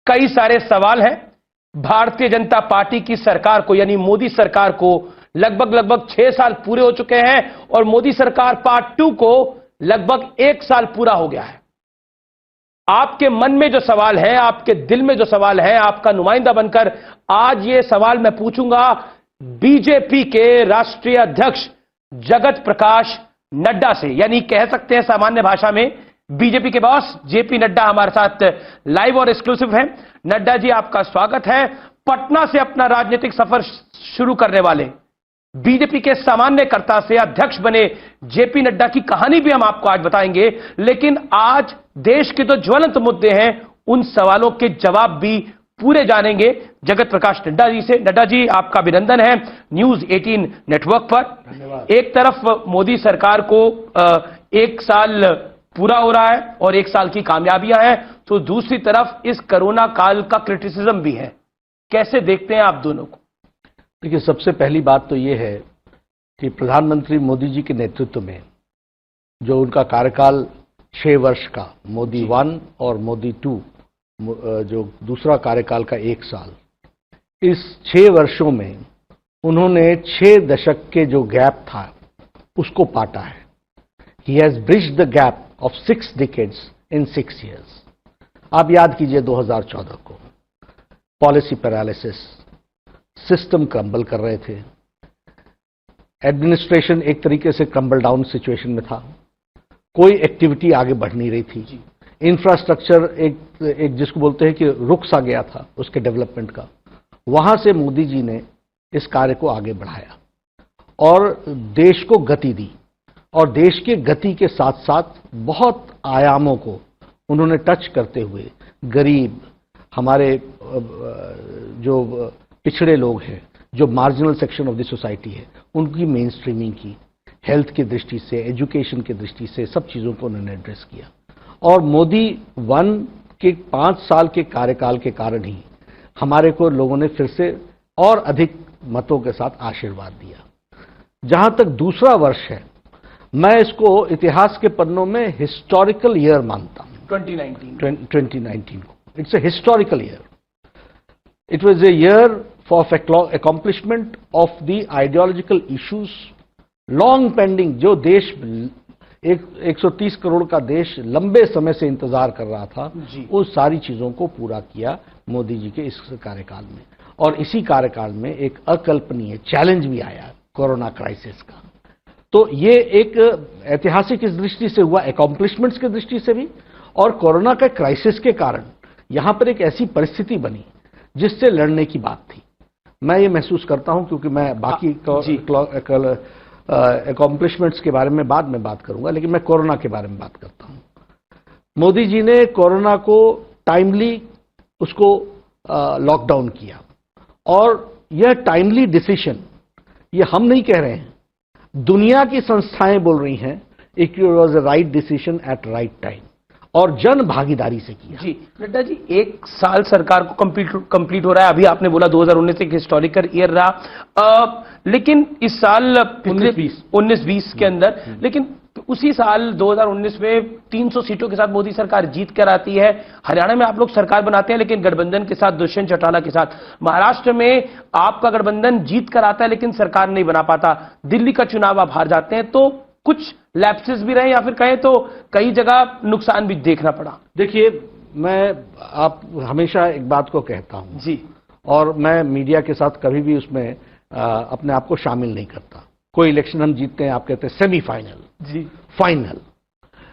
कई सारे सवाल हैं। भारतीय जनता पार्टी की सरकार को, यानी मोदी सरकार को लगभग 6 साल पूरे हो चुके हैं और मोदी सरकार पार्ट 2 को लगभग 1 साल पूरा हो गया है। आपके मन में जो सवाल है, आपके दिल में जो सवाल है, आपका नुमाइंदा बनकर आज ये सवाल मैं पूछूंगा बीजेपी के राष्ट्रीय अध्यक्ष जगत प्रकाश नड्डा से, यानी कह सकते हैं सामान्य भाषा में बीजेपी के बॉस जेपी नड्डा हमारे साथ लाइव और एक्सक्लूसिव हैं। नड्डा जी, आपका स्वागत है। पटना से अपना राजनीतिक सफर शुरू करने वाले बीजेपी के सामान्यकर्ता से अध्यक्ष बने जेपी नड्डा की कहानी भी हम आपको आज बताएंगे, लेकिन आज देश के जो ज्वलंत मुद्दे हैं उन सवालों के जवाब भी पूरे जानेंगे जगत प्रकाश नड्डा जी से। नड्डा जी, आपका अभिनंदन है न्यूज 18 नेटवर्क पर। एक तरफ मोदी सरकार को 1 साल पूरा हो रहा है और 1 साल की कामयाबियां हैं, तो दूसरी तरफ इस कोरोना काल का क्रिटिसिज्म भी है। कैसे देखते हैं आप दोनों को? देखिए, सबसे पहली बात तो ये है कि प्रधानमंत्री मोदी जी के नेतृत्व में जो उनका कार्यकाल 6 वर्ष का, मोदी 1 और मोदी 2, जो दूसरा कार्यकाल का 1 साल, इस 6 वर्षों में उन्होंने 6 दशक के जो गैप था उसको पाटा है। He has bridged the gap of 6 decades in 6 years। आप याद कीजिए 2014 को पॉलिसी पैरालिसिस, सिस्टम क्रम्बल कर रहे थे, एडमिनिस्ट्रेशन एक तरीके से क्रम्बल डाउन सिचुएशन में था, कोई एक्टिविटी आगे बढ़ नहीं रही थी, इंफ्रास्ट्रक्चर एक जिसको बोलते हैं कि रुक सा गया था उसके डेवलपमेंट का। वहां से मोदी जी ने इस कार्य को आगे बढ़ाया और देश को गति दी, और देश के गति के साथ साथ बहुत आयामों को उन्होंने टच करते हुए गरीब, हमारे जो पिछड़े लोग हैं, जो marginal section of the society है, उनकी मेन स्ट्रीमिंग की, हेल्थ की दृष्टि से, एजुकेशन की दृष्टि से, सब चीज़ों को उन्होंने एड्रेस किया। और मोदी 1 के 5 साल के कार्यकाल के कारण ही हमारे को लोगों ने फिर से और अधिक मतों के साथ आशीर्वाद दिया। जहां तक दूसरा वर्ष है, मैं इसको इतिहास के पन्नों में हिस्टोरिकल ईयर मानता हूं। 2019 को it's a historical year. It was a year for accomplishment of the ideological issues long pending, जो देश 130 करोड़ का देश लंबे समय से इंतजार कर रहा था, उस सारी चीजों को पूरा किया मोदी जी के इस कार्यकाल में। और इसी कार्यकाल में एक अकल्पनीय चैलेंज भी आया, कोरोना क्राइसिस का। तो ये एक ऐतिहासिक इस दृष्टि से हुआ, अकॉम्प्लिशमेंट्स की दृष्टि से भी, और कोरोना के क्राइसिस के कारण यहां पर एक ऐसी परिस्थिति बनी जिससे लड़ने की बात थी। मैं ये महसूस करता हूं, क्योंकि मैं बाकी अकॉम्प्लिशमेंट्स के बारे में बाद में बात करूंगा, लेकिन मैं कोरोना के बारे में बात करता हूं। मोदी जी ने कोरोना को टाइमली उसको लॉकडाउन किया, और यह टाइमली डिसीजन, ये हम नहीं कह रहे हैं, दुनिया की संस्थाएं बोल रही हैं, it was a right decision at right time, और जन भागीदारी से किया। जी नड्डा जी, 1 साल सरकार को कंप्लीट हो रहा है। अभी आपने बोला 2019 एक हिस्टोरिकल ईयर रहा, लेकिन इस साल 19-20 के अंदर, लेकिन उसी साल 2019 में 300 सीटों के साथ मोदी सरकार जीत कर आती है। हरियाणा में आप लोग सरकार बनाते हैं, लेकिन गठबंधन के साथ, दुष्यंत चौटाला के साथ। महाराष्ट्र में आपका गठबंधन जीत कर आता है, लेकिन सरकार नहीं बना पाता। दिल्ली का चुनाव आप हार जाते हैं, तो कुछ लैप्सेस भी रहे, या फिर कहें तो कई जगह नुकसान भी देखना पड़ा। देखिए, आप हमेशा एक बात को कहता हूं जी, और मैं मीडिया के साथ कभी भी उसमें अपने आप को शामिल नहीं करता। कोई इलेक्शन हम जीतते हैं, आप कहते हैं सेमीफाइनल, जी, final.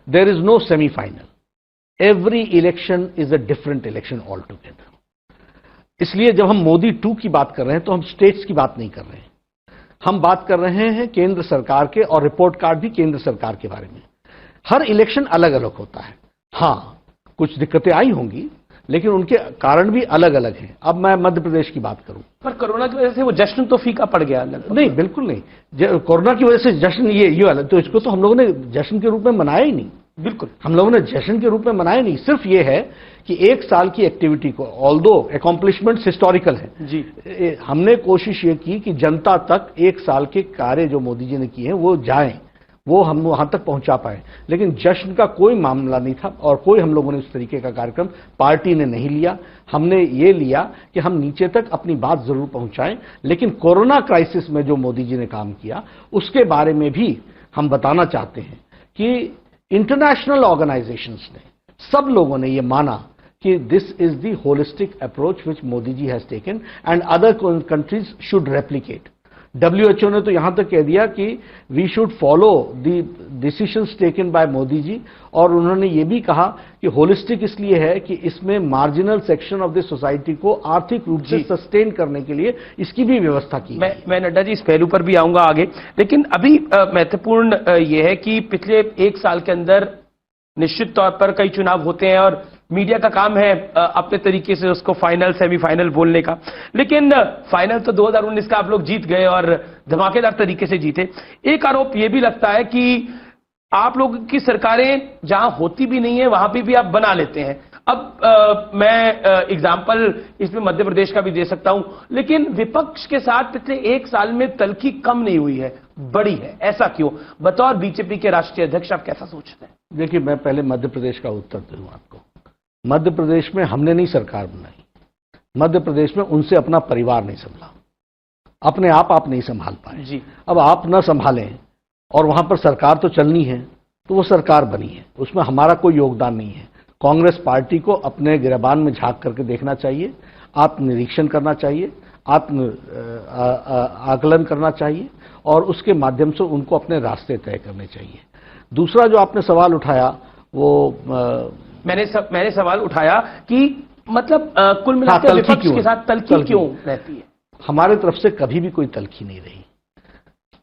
There is no semifinal. Every election is a different election altogether. इसलिए जब हम मोदी 2 की बात कर रहे हैं तो हम स्टेट्स की बात नहीं कर रहे हैं, हम बात कर रहे हैं केंद्र सरकार के, और रिपोर्ट कार्ड भी केंद्र सरकार के बारे में। हर इलेक्शन अलग अलग होता है। हाँ, कुछ दिक्कतें आई होंगी, लेकिन उनके कारण भी अलग अलग हैं। अब मैं मध्य प्रदेश की बात करूं, पर कोरोना की वजह से वो जश्न तो फीका पड़ गया। नहीं, बिल्कुल नहीं। कोरोना की वजह से जश्न ये अलग, तो इसको तो हम लोगों ने जश्न के रूप में मनाया ही नहीं। बिल्कुल, हम लोगों ने जश्न के रूप में मनाया नहीं। सिर्फ ये है कि 1 साल की एक्टिविटी को, ऑल्दो अकॉम्प्लिशमेंट्स हिस्टोरिकल है जी, हमने कोशिश ये की कि जनता तक 1 साल के कार्य जो मोदी जी ने किए हैं वो जाएं, वो हम वहां तक पहुंचा पाए, लेकिन जश्न का कोई मामला नहीं था और कोई हम लोगों ने उस तरीके का कार्यक्रम पार्टी ने नहीं लिया। हमने ये लिया कि हम नीचे तक अपनी बात जरूर पहुंचाएं, लेकिन कोरोना क्राइसिस में जो मोदी जी ने काम किया उसके बारे में भी हम बताना चाहते हैं कि इंटरनेशनल ऑर्गेनाइजेशंस ने, सब लोगों ने ये माना कि this is the holistic approach which Modi ji has taken and other countries should replicate. WHO ने तो यहां तक कह दिया कि we should follow the decisions taken by Modi ji, और उन्होंने ये भी कहा कि होलिस्टिक इसलिए है कि इसमें marginal section of the society को आर्थिक रूप से सस्टेन करने के लिए इसकी भी व्यवस्था की। मैं नड्डा जी इस पहलू पर भी आऊंगा आगे, लेकिन अभी महत्वपूर्ण यह है कि पिछले एक साल के अंदर निश्चित तौर पर कई चुनाव होते हैं और मीडिया का काम है अपने तरीके से उसको फाइनल सेमीफाइनल बोलने का, लेकिन फाइनल तो 2019 का आप लोग जीत गए और धमाकेदार तरीके से जीते। एक आरोप यह भी लगता है कि आप लोगों की सरकारें जहां होती भी नहीं है वहां भी आप बना लेते हैं। अब मैं एग्जाम्पल इसमें मध्य प्रदेश का भी दे सकता हूं, लेकिन विपक्ष के साथ पिछले एक साल में तल्खी कम नहीं हुई है, बड़ी है। ऐसा क्यों? बतौर बीजेपी के राष्ट्रीय अध्यक्ष आप कैसा सोचते हैं? देखिए, मैं पहले मध्य प्रदेश का उत्तर दूं आपको। मध्य प्रदेश में हमने नहीं सरकार बनाई, मध्य प्रदेश में उनसे अपना परिवार नहीं संभाला, अपने आप नहीं संभाल पाए जी। अब आप न संभालें और वहां पर सरकार तो चलनी है, तो वो सरकार बनी है, उसमें हमारा कोई योगदान नहीं है। कांग्रेस पार्टी को अपने गिरबान में झांक करके देखना चाहिए, आत्मनिरीक्षण करना चाहिए, आकलन करना चाहिए और उसके माध्यम से उनको अपने रास्ते तय करने चाहिए। दूसरा जो आपने सवाल उठाया वो मैंने सवाल उठाया कि मतलब कुल मिलाकर विपक्ष के साथ तल्खी क्यों रहती है? हमारे तरफ से कभी भी कोई तल्खी नहीं रही।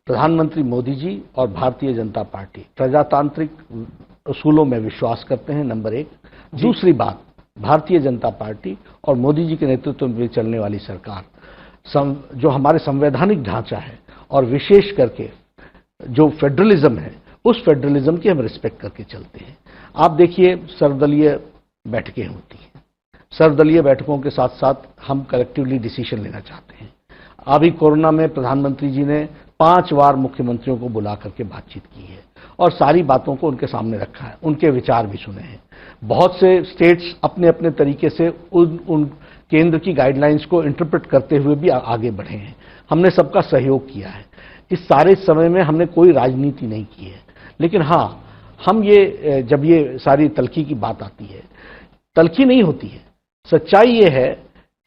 प्रधानमंत्री मोदी जी और भारतीय जनता पार्टी प्रजातांत्रिक उसूलों में विश्वास करते हैं, नंबर एक। दूसरी बात, भारतीय जनता पार्टी और मोदी जी के नेतृत्व में चलने वाली सरकार जो हमारे संवैधानिक ढांचा है और विशेष करके जो फेडरलिज्म है, उस फेडरलिज्म की हम रिस्पेक्ट करके चलते हैं। आप देखिए, सर्वदलीय बैठकें होती हैं, सर्वदलीय बैठकों के साथ साथ हम कलेक्टिवली डिसीजन लेना चाहते हैं। अभी कोरोना में प्रधानमंत्री जी ने 5 बार मुख्यमंत्रियों को बुला करके बातचीत की है और सारी बातों को उनके सामने रखा है, उनके विचार भी सुने हैं। बहुत से स्टेट्स अपने अपने तरीके से उन केंद्र की गाइडलाइंस को इंटरप्रेट करते हुए भी आगे बढ़े हैं। हमने सबका सहयोग किया है। इस सारे समय में हमने कोई राजनीति नहीं की है, लेकिन हाँ, हम ये जब ये सारी तल्खी की बात आती है, तल्खी नहीं होती है। सच्चाई ये है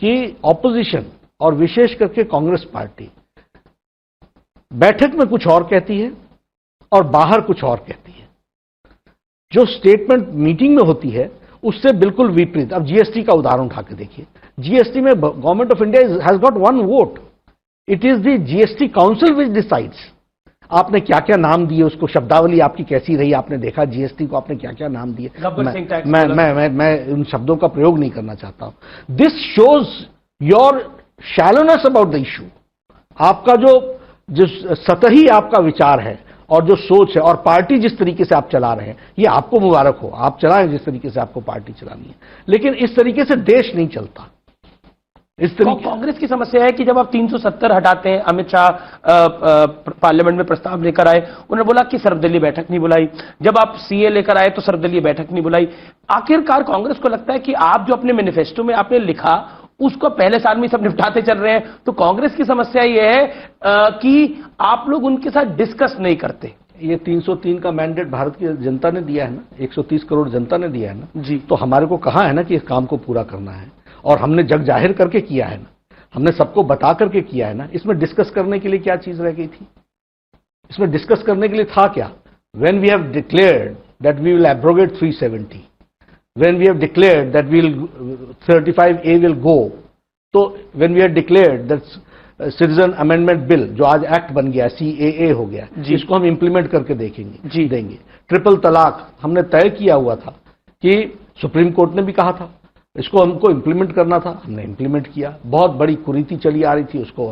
कि ऑपोजिशन और विशेष करके कांग्रेस पार्टी बैठक में कुछ और कहती है और बाहर कुछ और कहती है। जो स्टेटमेंट मीटिंग में होती है उससे बिल्कुल विपरीत। अब जीएसटी का उदाहरण उठा के देखिए, जीएसटी में government of India has got 1 vote, it is the GST council which decides. आपने क्या क्या नाम दिए उसको, शब्दावली आपकी कैसी रही, आपने देखा जीएसटी को आपने क्या क्या नाम दिए। मैं उन शब्दों का प्रयोग नहीं करना चाहता हूं। This shows your shallowness about the issue. आपका जो सतही आपका विचार है और जो सोच है और पार्टी जिस तरीके से आप चला रहे हैं, ये आपको मुबारक हो, आप चलाएं जिस तरीके से आपको पार्टी चलानी है, लेकिन इस तरीके से देश नहीं चलता। इस तरीके कांग्रेस की समस्या है कि जब आप 370 हटाते हैं, अमित शाह पार्लियामेंट में प्रस्ताव लेकर आए, उन्होंने बोला कि सर्वदलीय बैठक नहीं बुलाई। जब आप सीए लेकर आए तो सर्वदलीय बैठक नहीं बुलाई। आखिरकार कांग्रेस को लगता है कि आप जो अपने मैनिफेस्टो में आपने लिखा उसको पहले साल में सब निपटाते चल रहे हैं, तो कांग्रेस की समस्या यह है कि आप लोग उनके साथ डिस्कस नहीं करते। ये 303 का मैंडेट भारत की जनता ने दिया है ना, 130 करोड़ जनता ने दिया है ना जी। तो हमारे को कहा है ना कि इस काम को पूरा करना है और हमने जग जाहिर करके किया है ना, हमने सबको बता करके किया है ना। इसमें डिस्कस करने के लिए क्या चीज रह गई थी? इसमें डिस्कस करने के लिए था क्या? When we have declared that we will abrogate 370, when we have declared that 35A will go, तो when we have declared that citizen amendment bill जो आज एक्ट बन गया, CAA हो गया, इसको हम इंप्लीमेंट करके देंगे। ट्रिपल तलाक हमने तय किया हुआ था कि सुप्रीम कोर्ट ने भी कहा था इसको हमको इंप्लीमेंट करना था, हमने इंप्लीमेंट किया। बहुत बड़ी कुरीति चली आ रही थी, उसको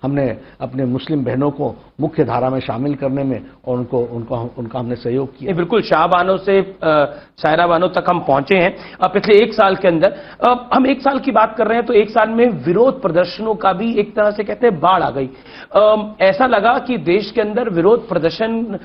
हमने अपने मुस्लिम बहनों को मुख्य धारा में शामिल करने में और उनका हमने सहयोग किया। बिल्कुल, शाह बानो से शायरा बानो तक हम पहुंचे हैं पिछले एक साल के अंदर। हम एक साल की बात कर रहे हैं तो एक साल में विरोध प्रदर्शनों का भी एक तरह से कहते हैं बाढ़ आ गई। ऐसा लगा कि देश के अंदर विरोध प्रदर्शन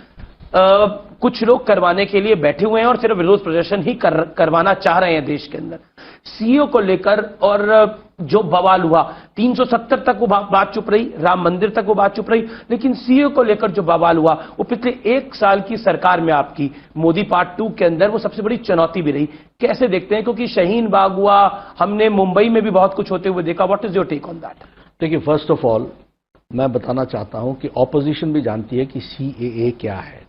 कुछ लोग करवाने के लिए बैठे हुए हैं और सिर्फ विरोध प्रदर्शन ही करवाना चाह रहे हैं देश के अंदर। सीओ को लेकर और जो बवाल हुआ, 370 तक वो बात चुप रही, राम मंदिर तक वो बात चुप रही, लेकिन सीओ को लेकर जो बवाल हुआ वो पिछले 1 साल की सरकार में आपकी मोदी पार्ट 2 के अंदर वो सबसे बड़ी चुनौती भी रही। कैसे देखते हैं, क्योंकि शाहीन बाग हुआ, हमने मुंबई में भी बहुत कुछ होते हुए देखा। What is your take on that? देखिए, फर्स्ट ऑफ ऑल मैं बताना चाहता हूं कि ऑपोजिशन भी जानती है कि सीएए क्या है।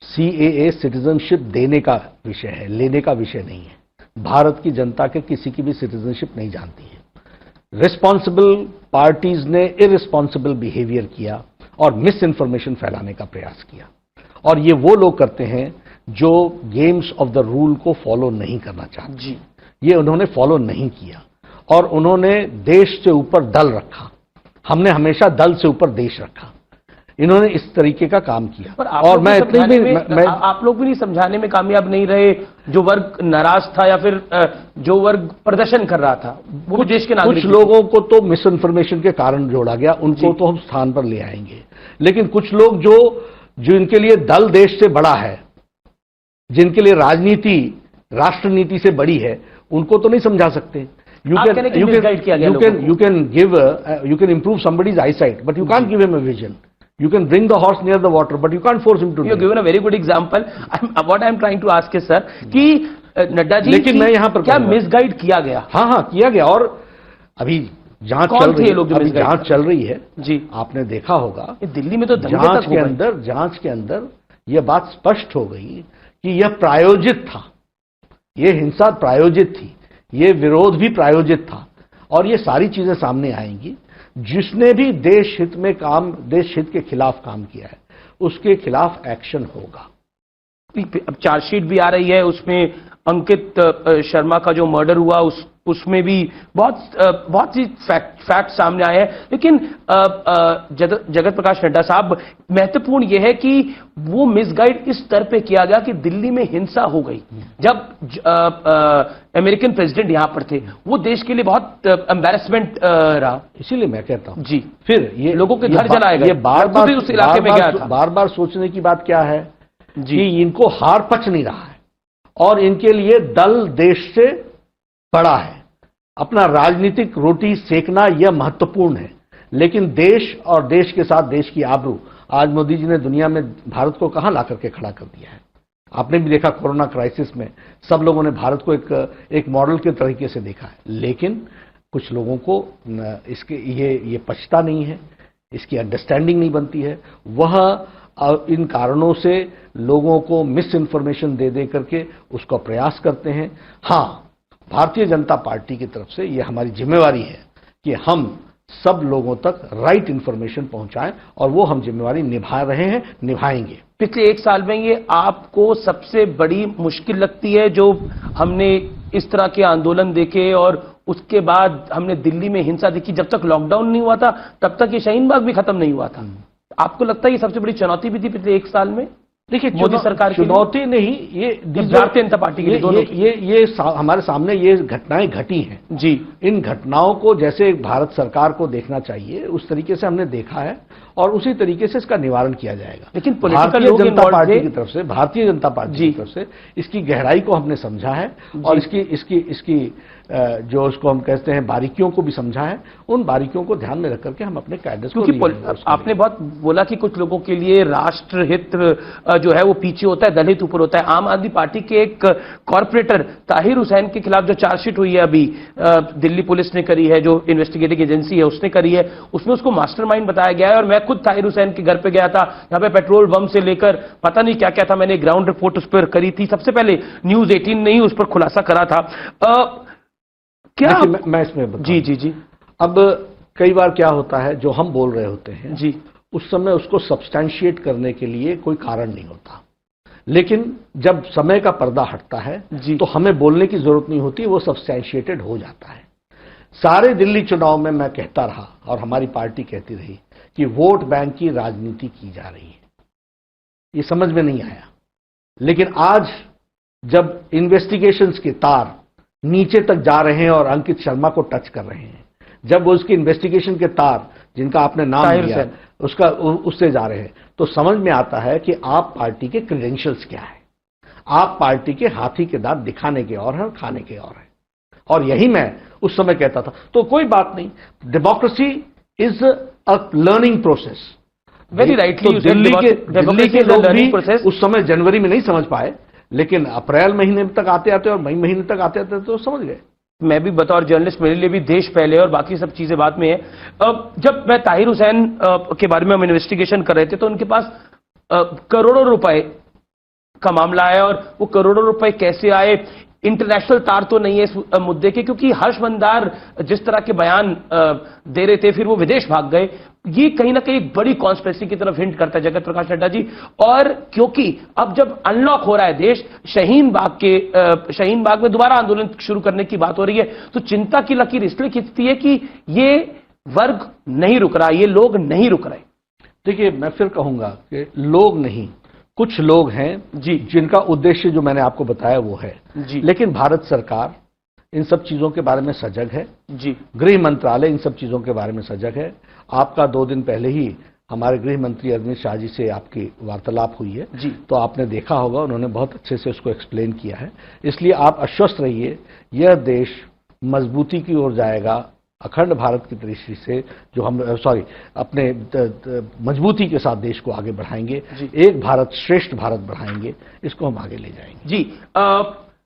सीएए सिटीजनशिप देने का विषय है, लेने का विषय नहीं है। भारत की जनता के किसी की भी सिटीजनशिप नहीं जानती है। रिस्पॉन्सिबल पार्टीज ने इररिस्पॉन्सिबल बिहेवियर किया और मिस इन्फॉर्मेशन फैलाने का प्रयास किया, और ये वो लोग करते हैं जो गेम्स ऑफ द रूल को फॉलो नहीं करना चाहते। जी, ये उन्होंने फॉलो नहीं किया और उन्होंने देश से ऊपर दल रखा। हमने हमेशा दल से ऊपर देश रखा। इन्होंने इस तरीके का काम किया। और मैं आप लोग भी नहीं समझाने में कामयाब नहीं रहे। जो वर्ग नाराज था या फिर जो वर्ग प्रदर्शन कर रहा था वो देश के नागरिक। कुछ लोगों को तो मिस इन्फॉर्मेशन के कारण जोड़ा गया, उनको तो हम स्थान पर ले आएंगे, लेकिन कुछ लोग जो इनके लिए दल देश से बड़ा है, जिनके लिए राजनीति राष्ट्र नीति से बड़ी है, उनको तो नहीं समझा सकते। You can improve somebody's eyesight, but you can't give him a vision. You can bring the horse near the water, but you can't force him to do it. You have given a very good example. What I am trying to ask is, sir, कि नड्डा जी, लेकिन मैं यहाँ पर क्या misguide किया गया? हाँ, किया गया। और अभी जांच चल रही है, अभी जांच चल रही है जी। आपने देखा होगा दिल्ली में तो जांच के अंदर यह बात स्पष्ट हो गई कि यह प्रायोजित था, यह हिंसा प्रायोजित थी, ये विरोध भी प्रायोजित था, और ये सारी चीजें सामने आएंगी। जिसने भी देश हित के खिलाफ काम किया है, उसके खिलाफ एक्शन होगा। अब चार्जशीट भी आ रही है, उसमें अंकित शर्मा का जो मर्डर हुआ उसमें भी बहुत सी फैक्ट सामने आए हैं। लेकिन जगत प्रकाश नड्डा साहब, महत्वपूर्ण यह है कि वो मिसगाइड इस स्तर पे किया गया कि दिल्ली में हिंसा हो गई। जब अमेरिकन प्रेसिडेंट यहां पर थे, वो देश के लिए बहुत एम्बैरेसमेंट रहा। इसीलिए मैं कहता हूं जी, फिर ये लोगों के घर जलाए गए। ये बार-बार उस इलाके में गया था। बार-बार सोचने की बात क्या है जी, कि इनको हार पच नहीं रहा है और इनके लिए दल देश से बड़ा है। अपना राजनीतिक रोटी सेकना यह महत्वपूर्ण है, लेकिन देश और देश के साथ देश की आबरू, आज मोदी जी ने दुनिया में भारत को कहां ला करके खड़ा कर दिया है। आपने भी देखा, कोरोना क्राइसिस में सब लोगों ने भारत को एक मॉडल के तरीके से देखा है, लेकिन कुछ लोगों को इसके ये पछता नहीं है, इसकी अंडरस्टैंडिंग नहीं बनती है। वह इन कारणों से लोगों को मिस इन्फॉर्मेशन दे करके उसका प्रयास करते हैं। हां, भारतीय जनता पार्टी की तरफ से यह हमारी जिम्मेवारी है कि हम सब लोगों तक राइट इंफॉर्मेशन पहुंचाएं, और वो हम जिम्मेवारी निभा रहे हैं, निभाएंगे। पिछले 1 साल में ये आपको सबसे बड़ी मुश्किल लगती है जो हमने इस तरह के आंदोलन देखे और उसके बाद हमने दिल्ली में हिंसा देखी? जब तक लॉकडाउन नहीं हुआ था तब तक ये शाहीन बाग भी खत्म नहीं हुआ था। आपको लगता है ये सबसे बड़ी चुनौती भी थी पिछले 1 साल में? देखिए, मोदी सरकार की चुनौती नहीं, ये भारतीय जनता पार्टी के दोनों ये हमारे सामने ये घटनाएं घटी हैं जी। इन घटनाओं को जैसे भारत सरकार को देखना चाहिए, उस तरीके से हमने देखा है और उसी तरीके से इसका निवारण किया जाएगा। लेकिन भारतीय जनता पार्टी की तरफ से, भारतीय जनता पार्टी की तरफ से इसकी गहराई को हमने समझा है और इसकी जो उसको हम कहते हैं बारीकियों को भी समझा है। उन बारीकियों को ध्यान में रख करके हम अपने कैडर्स को, क्योंकि आपने बहुत बोला कि कुछ लोगों के लिए राष्ट्रहित जो है वो पीछे होता है, दलित ऊपर होता है। आम आदमी पार्टी के एक कॉर्पोरेटर ताहिर हुसैन के खिलाफ जो चार्जशीट हुई है अभी दिल्ली पुलिस ने करी है, जो इन्वेस्टिगेटिंग एजेंसी है उसने करी है, उसमें उसको मास्टरमाइंड बताया गया है। और मैं खुद ताहिर हुसैन के घर पे गया था, जहां पे पेट्रोल बम से लेकर पता नहीं क्या क्या था। मैंने ग्राउंड रिपोर्ट उस पर करी थी, सबसे पहले न्यूज 18 ने ही उस पर खुलासा करा था। क्या मैं इसमें बताऊं? जी। अब कई बार क्या होता है, जो हम बोल रहे होते हैं जी, उस समय उसको सब्सटैंशिएट करने के लिए कोई कारण नहीं होता, लेकिन जब समय का पर्दा हटता है तो हमें बोलने की जरूरत नहीं होती, वो सब्सटैंशिएटेड हो जाता है। सारे दिल्ली चुनाव में मैं कहता रहा और हमारी पार्टी कहती रही कि वोट बैंक की राजनीति की जा रही है। ये समझ में नहीं आया, लेकिन आज जब इन्वेस्टिगेशंस के तार नीचे तक जा रहे हैं और अंकित शर्मा को टच कर रहे हैं, जब उसकी इन्वेस्टिगेशन के तार जिनका आपने नाम ताहिर लिया, हुसैन। उससे जा रहे हैं, तो समझ में आता है कि आप पार्टी के क्रेडेंशियल्स क्या है। आप पार्टी के हाथी के दांत दिखाने के और है और खाने के और है। और यही मैं उस समय कहता था। तो कोई बात नहीं, democracy is a learning process. Very rightly. तो दिल्ली के लोग भी उस समय जनवरी में नहीं समझ पाए, लेकिन अप्रैल महीने तक आते आते और मई महीने तक आते आते तो समझ गए। मैं भी बतौर जर्नलिस्ट, मेरे लिए भी देश पहले और बाकी सब चीजें बाद में है। जब मैं ताहिर हुसैन के बारे में हम इन्वेस्टिगेशन कर रहे थे तो उनके पास करोड़ों रुपए का मामला है, और वो करोड़ों रुपए कैसे आए, इंटरनेशनल तार तो नहीं है इस मुद्दे के, क्योंकि हर्ष मंदार जिस तरह के बयान दे रहे थे, फिर वो विदेश भाग गए। ये कहीं ना कहीं एक बड़ी कॉन्स्पिरेसी की तरफ हिंट करता है जगत प्रकाश नड्डा जी। और क्योंकि अब जब अनलॉक हो रहा है देश, शाहीन बाग में दोबारा आंदोलन शुरू करने की बात हो रही है, तो चिंता की लकीर इसलिए खिंचती है कि ये वर्ग नहीं रुक रहा, ये लोग नहीं रुक रहे। देखिए, मैं फिर कहूंगा कि लोग नहीं, कुछ लोग हैं जी, जिनका उद्देश्य जो मैंने आपको बताया वो है जी। लेकिन भारत सरकार इन सब चीजों के बारे में सजग है जी। गृह मंत्रालय इन सब चीजों के बारे में सजग है। आपका 2 दिन पहले ही हमारे गृह मंत्री अमित शाह जी से आपकी वार्तालाप हुई है जी। तो आपने देखा होगा, उन्होंने बहुत अच्छे से उसको एक्सप्लेन किया है। इसलिए आप आश्वस्त रहिए, यह देश मजबूती की ओर जाएगा, अखंड भारत की दृष्टि से जो हम अपने मजबूती के साथ देश को आगे बढ़ाएंगे, एक भारत श्रेष्ठ भारत बढ़ाएंगे, इसको हम आगे ले जाएंगे। जी।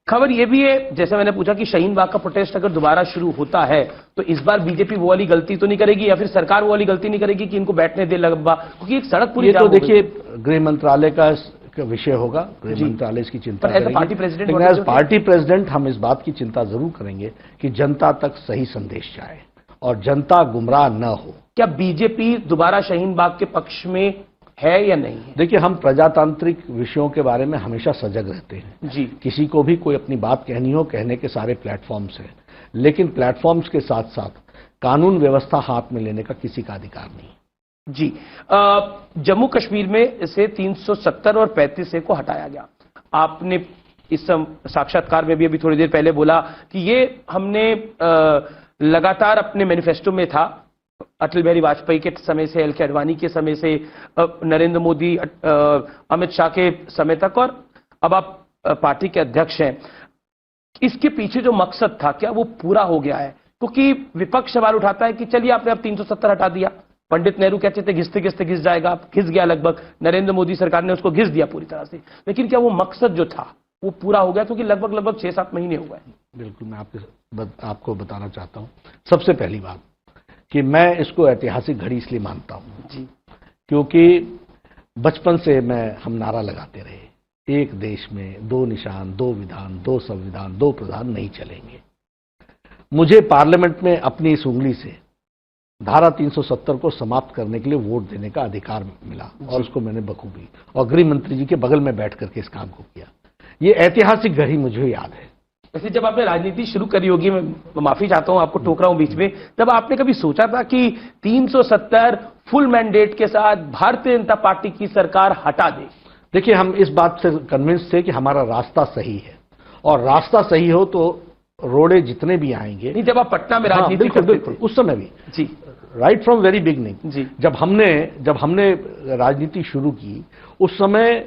खबर यह भी है, जैसे मैंने पूछा कि शाहीन बाग का प्रोटेस्ट अगर दोबारा शुरू होता है तो इस बार बीजेपी वो वाली गलती तो नहीं करेगी, या फिर सरकार वो वाली गलती नहीं करेगी कि इनको बैठने दे लंबा, क्योंकि एक सड़क पूरी तो देखिए गृह मंत्रालय का विषय होगा, गृह मंत्रालय इसकी चिंता करेगी। पार्टी प्रेसिडेंट, लेकिन एज पार्टी प्रेसिडेंट हम इस बात की चिंता जरूर करेंगे कि जनता तक सही संदेश जाए और जनता गुमराह न हो। क्या बीजेपी दोबारा शाहीन बाग के पक्ष में है या नहीं है? देखिए, हम प्रजातांत्रिक विषयों के बारे में हमेशा सजग रहते हैं जी। किसी को भी कोई अपनी बात कहनी हो, कहने के सारे प्लेटफॉर्म्स हैं, लेकिन प्लेटफॉर्म्स के साथ साथ कानून व्यवस्था हाथ में लेने का किसी का अधिकार नहीं। जी। जम्मू कश्मीर में से 370 और 35A को हटाया गया। आपने इस साक्षात्कार में भी अभी थोड़ी देर पहले बोला कि ये हमने लगातार अपने मैनिफेस्टो में था, अटल बिहारी वाजपेयी के समय से, एल के अडवाणी के समय से, नरेंद्र मोदी, अमित शाह के समय तक, और अब आप पार्टी के अध्यक्ष हैं। इसके पीछे जो मकसद था, क्या वो पूरा हो गया है? क्योंकि विपक्ष सवाल उठाता है कि चलिए आपने अब 370 हटा दिया, पंडित नेहरू कहते थे घिसते घिसते घिस जाएगा, घिस गया लगभग, नरेंद्र मोदी सरकार ने उसको घिस दिया पूरी तरह से, लेकिन क्या वो मकसद जो था वो पूरा हो गया? क्योंकि लगभग 6-7 महीने हो गए। बिल्कुल, मैं आपको बताना चाहता हूं, सबसे पहली बात कि मैं इसको ऐतिहासिक घड़ी इसलिए मानता हूं जी, क्योंकि बचपन से हम नारा लगाते रहे, एक देश में 2 निशान, 2 विधान, 2 संविधान, 2 प्रधान नहीं चलेंगे। मुझे पार्लियामेंट में अपनी इस उंगली से धारा 370 को समाप्त करने के लिए वोट देने का अधिकार मिला और उसको मैंने बखूबी और गृह मंत्री जी के बगल में बैठ करके इस काम को किया। ये ऐतिहासिक घड़ी मुझे याद है। वैसे जब आपने राजनीति शुरू करी होगी, मैं माफी चाहता हूं आपको टोक रहा हूं बीच में, तब आपने कभी सोचा था कि 370 फुल मैंडेट के साथ भारतीय जनता पार्टी की सरकार हटा दे? देखिए, हम इस बात से कन्विंस थे कि हमारा रास्ता सही है, और रास्ता सही हो तो रोड़े जितने भी आएंगे। नहीं, जब आप पटना में राजनीति करते थे उस समय भी जी, राइट फ्रॉम वेरी बिगनिंग जी, जब हमने राजनीति शुरू की, उस समय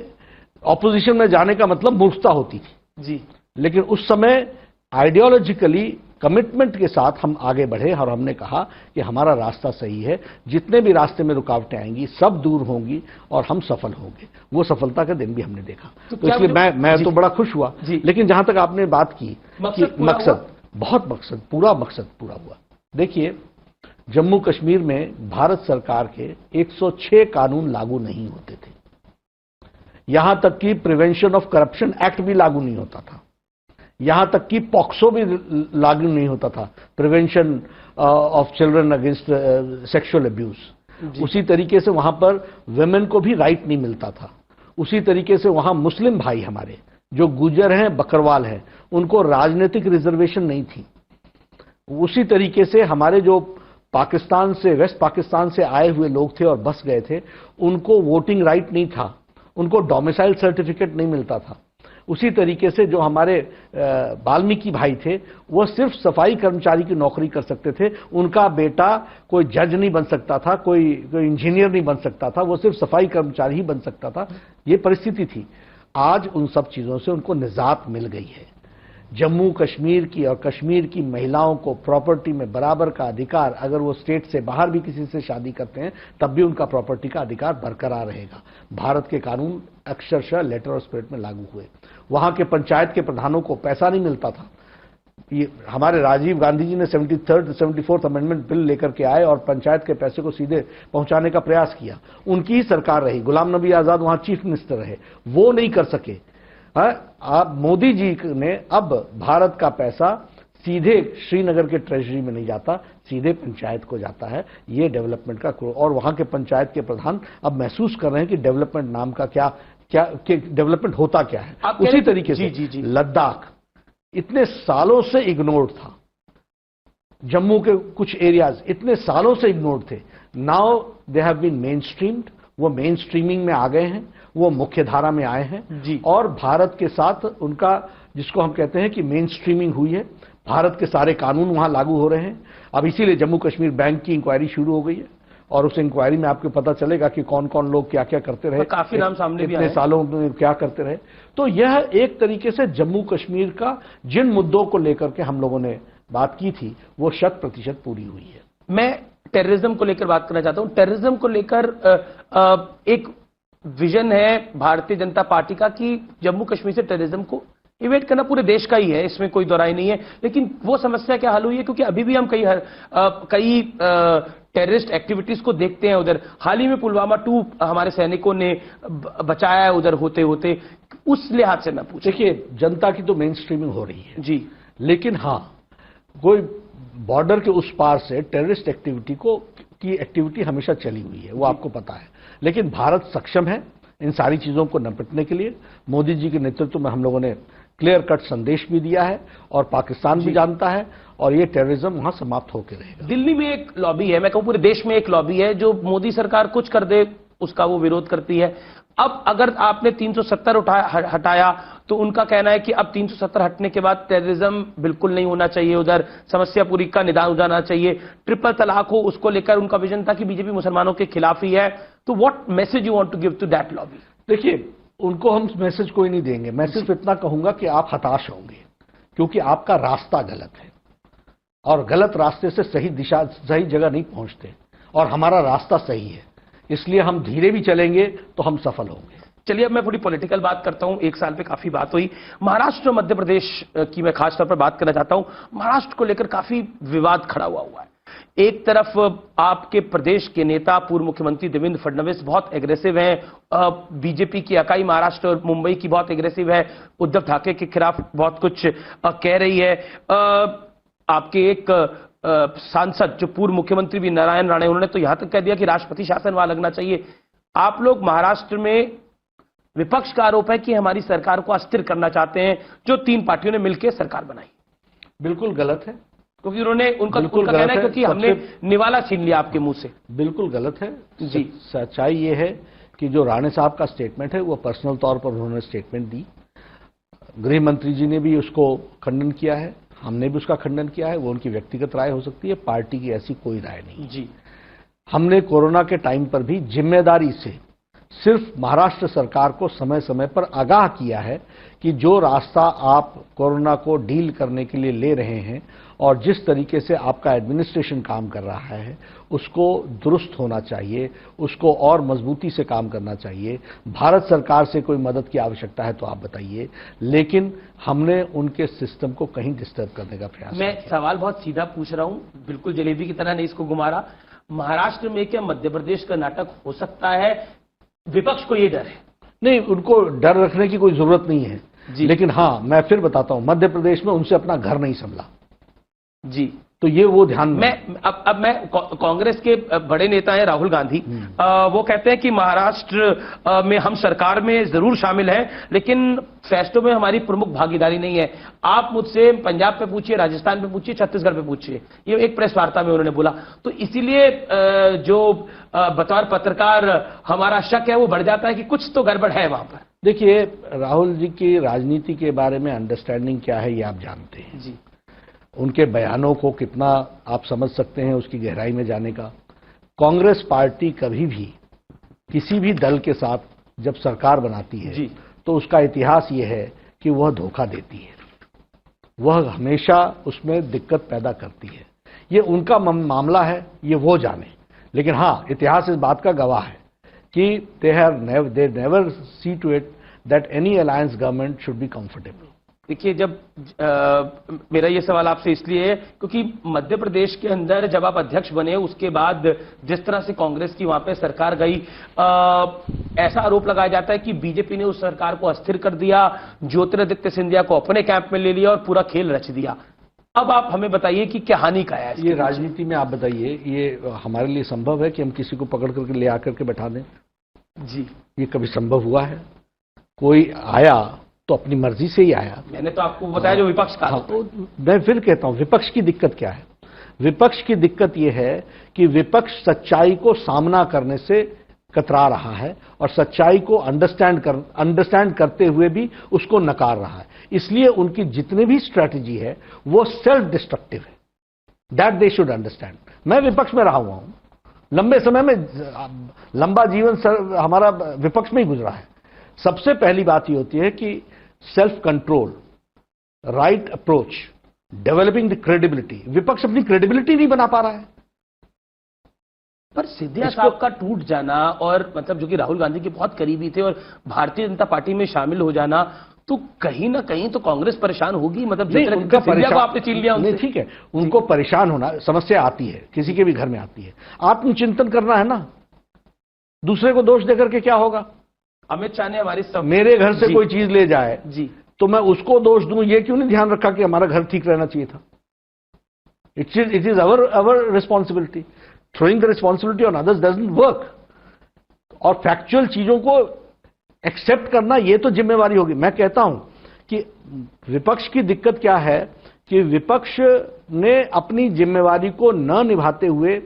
ऑपोजिशन में जाने का मतलब मूर्खता होती थी जी, लेकिन उस समय आइडियोलॉजिकली कमिटमेंट के साथ हम आगे बढ़े और हमने कहा कि हमारा रास्ता सही है, जितने भी रास्ते में रुकावटें आएंगी सब दूर होंगी और हम सफल होंगे। वो सफलता का दिन भी हमने देखा। तो इसलिए मैं तो बड़ा खुश हुआ। लेकिन जहां तक आपने बात की मकसद पूरा हुआ। देखिए, जम्मू कश्मीर में भारत सरकार के 106 कानून लागू नहीं होते थे, यहां तक कि प्रिवेंशन ऑफ करप्शन एक्ट भी लागू नहीं होता था, यहां तक कि पॉक्सो भी लागू नहीं होता था, prevention of children against sexual abuse. उसी तरीके से वहां पर वेमेन को भी राइट नहीं मिलता था। उसी तरीके से वहां मुस्लिम भाई हमारे जो गुजर हैं, बकरवाल हैं, उनको राजनीतिक रिजर्वेशन नहीं थी। उसी तरीके से हमारे जो पाकिस्तान से, वेस्ट पाकिस्तान से आए हुए लोग थे और बस गए थे, उनको वोटिंग राइट नहीं था, उनको डोमिसाइल सर्टिफिकेट नहीं मिलता था। उसी तरीके से जो हमारे वाल्मीकि भाई थे, वो सिर्फ सफाई कर्मचारी की नौकरी कर सकते थे, उनका बेटा कोई जज नहीं बन सकता था, कोई इंजीनियर नहीं बन सकता था, वो सिर्फ सफाई कर्मचारी ही बन सकता था। ये परिस्थिति थी। आज उन सब चीजों से उनको निजात मिल गई है। जम्मू कश्मीर की और कश्मीर की महिलाओं को प्रॉपर्टी में बराबर का अधिकार, अगर वो स्टेट से बाहर भी किसी से शादी करते हैं तब भी उनका प्रॉपर्टी का अधिकार बरकरार रहेगा। भारत के कानून अक्षरशः लेटर और स्पिरिट में लागू हुए। वहां के पंचायत के प्रधानों को पैसा नहीं मिलता था। ये हमारे राजीव गांधी जी ने 74th अमेंडमेंट बिल लेकर के आए और पंचायत के पैसे को सीधे पहुंचाने का प्रयास किया। उनकी ही सरकार रही, गुलाम नबी आजाद वहां चीफ मिनिस्टर रहे, वो नहीं कर सके। आप मोदी जी ने अब भारत का पैसा सीधे श्रीनगर के ट्रेजरी में नहीं जाता, सीधे पंचायत को जाता है। ये डेवलपमेंट का, और वहां के पंचायत के प्रधान अब महसूस कर रहे हैं कि डेवलपमेंट नाम का क्या डेवलपमेंट होता क्या है। उसी तरीके से लद्दाख इतने सालों से इग्नोर्ड था, जम्मू के कुछ एरियाज इतने सालों से इग्नोर्ड थे। Now they have been mainstreamed, वो मेन स्ट्रीमिंग में आ गए हैं, वो मुख्य धारा में आए हैं और भारत के साथ उनका, जिसको हम कहते हैं कि मेन स्ट्रीमिंग हुई है, भारत के सारे कानून वहां लागू हो रहे हैं। अब इसीलिए जम्मू कश्मीर बैंक की इंक्वायरी शुरू हो गई है और उस इंक्वायरी में आपको पता चलेगा कि कौन कौन लोग क्या क्या करते रहे, काफी नाम सामने भी इतने सालों में क्या करते रहे। तो यह एक तरीके से जम्मू कश्मीर का जिन मुद्दों को लेकर के हम लोगों ने बात की थी वो 100% पूरी हुई है। मैं टेररिज्म को लेकर बात करना चाहता हूं। टेररिज्म को लेकर एक विजन है भारतीय जनता पार्टी का कि जम्मू कश्मीर से टेररिज्म को इवेट करना पूरे देश का ही है, इसमें कोई दोहराई नहीं है। लेकिन वो समस्या क्या हल हुई है? क्योंकि अभी भी हम कई टेररिस्ट एक्टिविटीज को देखते हैं उधर। हाल ही में पुलवामा 2 हमारे सैनिकों ने बचाया है उधर होते होते। उस लिहाज से मैं पूछ, देखिए जनता की तो मेन स्ट्रीमिंग हो रही है जी, लेकिन हां कोई बॉर्डर के उस पार से टेररिस्ट एक्टिविटी की एक्टिविटी हमेशा चली हुई है, वो आपको पता है। लेकिन भारत सक्षम है इन सारी चीजों को निपटने के लिए। मोदी जी के नेतृत्व में हम लोगों ने क्लियर कट संदेश भी दिया है और पाकिस्तान भी जानता है और ये टेररिज्म वहां समाप्त होकर रहेगा। दिल्ली में एक लॉबी है, मैं कहूं पूरे देश में एक लॉबी है जो मोदी सरकार कुछ कर दे उसका वो विरोध करती है। अब अगर आपने 370 हटाया तो उनका कहना है कि अब 370 हटने के बाद टेररिज्म बिल्कुल नहीं होना चाहिए, उधर समस्या पूरी का निदान हो जाना चाहिए। ट्रिपल तलाक हो उसको लेकर उनका विजन था कि बीजेपी मुसलमानों के खिलाफ ही है। तो what message you want to give to that lobby? देखिए उनको हम मैसेज कोई नहीं देंगे, मैं सिर्फ इतना कहूंगा कि आप हताश होंगे क्योंकि आपका रास्ता गलत है और गलत रास्ते से सही दिशा, सही जगह नहीं पहुंचते और हमारा रास्ता सही है, इसलिए हम धीरे भी चलेंगे तो हम सफल होंगे। चलिए अब मैं थोड़ी पॉलिटिकल बात करता हूं। एक साल पे काफी बात हुई महाराष्ट्र और मध्य प्रदेश की, मैं खासतौर पर बात करना चाहता हूं। महाराष्ट्र को लेकर काफी विवाद खड़ा हुआ है। एक तरफ आपके प्रदेश के नेता पूर्व मुख्यमंत्री देवेंद्र फडणवीस बहुत एग्रेसिव हैं, बीजेपी की इकाई महाराष्ट्र और मुंबई की बहुत एग्रेसिव है, उद्धव ठाकरे के खिलाफ बहुत कुछ कह रही है। आपके एक सांसद जो पूर्व मुख्यमंत्री भी नारायण राणे, उन्होंने तो यहां तक कह दिया कि राष्ट्रपति शासन वहां लगना चाहिए। आप लोग महाराष्ट्र में, विपक्ष का आरोप है कि हमारी सरकार को अस्थिर करना चाहते हैं, जो 3 पार्टियों ने मिलकर सरकार बनाई। बिल्कुल गलत है, क्योंकि उन्होंने उनका कहना है क्योंकि हमने निवाला छीन लिया आपके मुंह से। बिल्कुल गलत है जी। सच्चाई ये है कि जो राणे साहब का स्टेटमेंट है वो पर्सनल तौर पर उन्होंने स्टेटमेंट दी। गृह मंत्री जी ने भी उसको खंडन किया है, हमने भी उसका खंडन किया है। वो उनकी व्यक्तिगत राय हो सकती है, पार्टी की ऐसी कोई राय नहीं जी। हमने कोरोना के टाइम पर भी जिम्मेदारी से सिर्फ महाराष्ट्र सरकार को समय समय पर आगाह किया है कि जो रास्ता आप कोरोना को डील करने के लिए ले रहे हैं और जिस तरीके से आपका एडमिनिस्ट्रेशन काम कर रहा है उसको दुरुस्त होना चाहिए, उसको और मजबूती से काम करना चाहिए। भारत सरकार से कोई मदद की आवश्यकता है तो आप बताइए, लेकिन हमने उनके सिस्टम को कहीं डिस्टर्ब करने का प्रयास मैं सवाल बहुत सीधा पूछ रहा हूं, बिल्कुल जलेबी की तरह नहीं इसको घुमा रहा। महाराष्ट्र में क्या मध्य प्रदेश का नाटक हो सकता है? विपक्ष को ये डर है? नहीं, उनको डर रखने की कोई जरूरत नहीं है लेकिन हां मैं फिर बताता हूं, मध्य प्रदेश में उनसे अपना घर नहीं संभला जी। तो ये वो ध्यान में अब मैं कांग्रेस के बड़े नेता हैं राहुल गांधी, वो कहते हैं कि महाराष्ट्र में हम सरकार में जरूर शामिल हैं लेकिन फैसलों में हमारी प्रमुख भागीदारी नहीं है। आप मुझसे पंजाब पे पूछिए, राजस्थान पे पूछिए, छत्तीसगढ़ पे पूछिए, ये एक प्रेस वार्ता में उन्होंने बोला। तो इसीलिए जो बतौर पत्रकार हमारा शक है वो बढ़ जाता है कि कुछ तो गड़बड़ है वहां पर। देखिए, राहुल जी की राजनीति के बारे में अंडरस्टैंडिंग क्या है ये आप जानते हैं जी। उनके बयानों को कितना आप समझ सकते हैं, उसकी गहराई में जाने का। कांग्रेस पार्टी कभी भी किसी भी दल के साथ जब सरकार बनाती है जी। तो उसका इतिहास ये है कि वह धोखा देती है, वह हमेशा उसमें दिक्कत पैदा करती है। ये उनका मामला है, ये वो जाने। लेकिन हाँ, इतिहास इस बात का गवाह है कि they never see to it that any alliance government should be comfortable. देखिए, जब मेरा ये सवाल आपसे इसलिए है क्योंकि मध्य प्रदेश के अंदर जब आप अध्यक्ष बने उसके बाद जिस तरह से कांग्रेस की वहां पे सरकार गई, ऐसा आरोप लगाया जाता है कि बीजेपी ने उस सरकार को अस्थिर कर दिया, ज्योतिरादित्य सिंधिया को अपने कैंप में ले लिया और पूरा खेल रच दिया। अब आप हमें बताइए कि क्या हानि का है ये राजनीति में। आप बताइए, ये हमारे लिए संभव है कि हम किसी को पकड़ करके ले आकर के बैठा दें? जी। ये कभी संभव हुआ है? कोई आया तो अपनी मर्जी से ही आया। मैंने तो आपको बताया जो विपक्ष का। तो मैं फिर कहता हूं, विपक्ष की दिक्कत क्या है? विपक्ष की दिक्कत यह है कि विपक्ष सच्चाई को सामना करने से कतरा रहा है और सच्चाई को अंडरस्टैंड करते हुए भी उसको नकार रहा है। इसलिए उनकी जितनी भी स्ट्रैटेजी है वो सेल्फ डिस्ट्रक्टिव है। That they should understand. मैं विपक्ष में रहा हुआ हूं, लंबे समय में लंबा जीवन हमारा विपक्ष में ही गुजरा है। सबसे पहली बात यह होती है कि self control, right approach, developing the credibility. विपक्ष अपनी क्रेडिबिलिटी नहीं बना पा रहा है। पर सिंधिया साहब का टूट जाना और मतलब जो कि राहुल गांधी के बहुत करीबी थे और भारतीय जनता पार्टी में शामिल हो जाना, तो कहीं ना कहीं तो कांग्रेस परेशान होगी। मतलब सिंधिया को आपने छीन लिया उनसे। ठीक है, उनको परेशान होना, समस्या आती है, किसी के भी घर में आती है। आत्मचिंतन करना है ना, दूसरे को दोष देकर के क्या होगा? अमित शाह ने हमारी मेरे घर से कोई चीज ले जाए जी तो मैं उसको दोष दूं, ये क्यों नहीं ध्यान रखा कि हमारा घर ठीक रहना चाहिए था? It is our responsibility. Throwing the responsibility on others doesn't work. और फैक्चुअल चीजों को एक्सेप्ट करना ये तो जिम्मेवारी होगी। मैं कहता हूं कि विपक्ष की दिक्कत क्या है कि विपक्ष ने अपनी जिम्मेवारी को न निभाते हुए,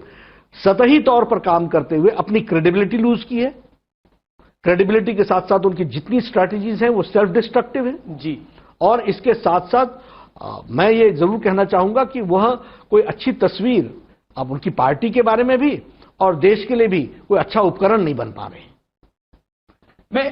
सतही तौर पर काम करते हुए अपनी क्रेडिबिलिटी लूज की है। क्रेडिबिलिटी के साथ साथ उनकी जितनी स्ट्रैटेजीज हैं वो सेल्फ डिस्ट्रक्टिव है जी। और इसके साथ साथ मैं ये जरूर कहना चाहूंगा कि वह कोई अच्छी तस्वीर अब उनकी पार्टी के बारे में भी और देश के लिए भी कोई अच्छा उपकरण नहीं बन पा रहे। मैं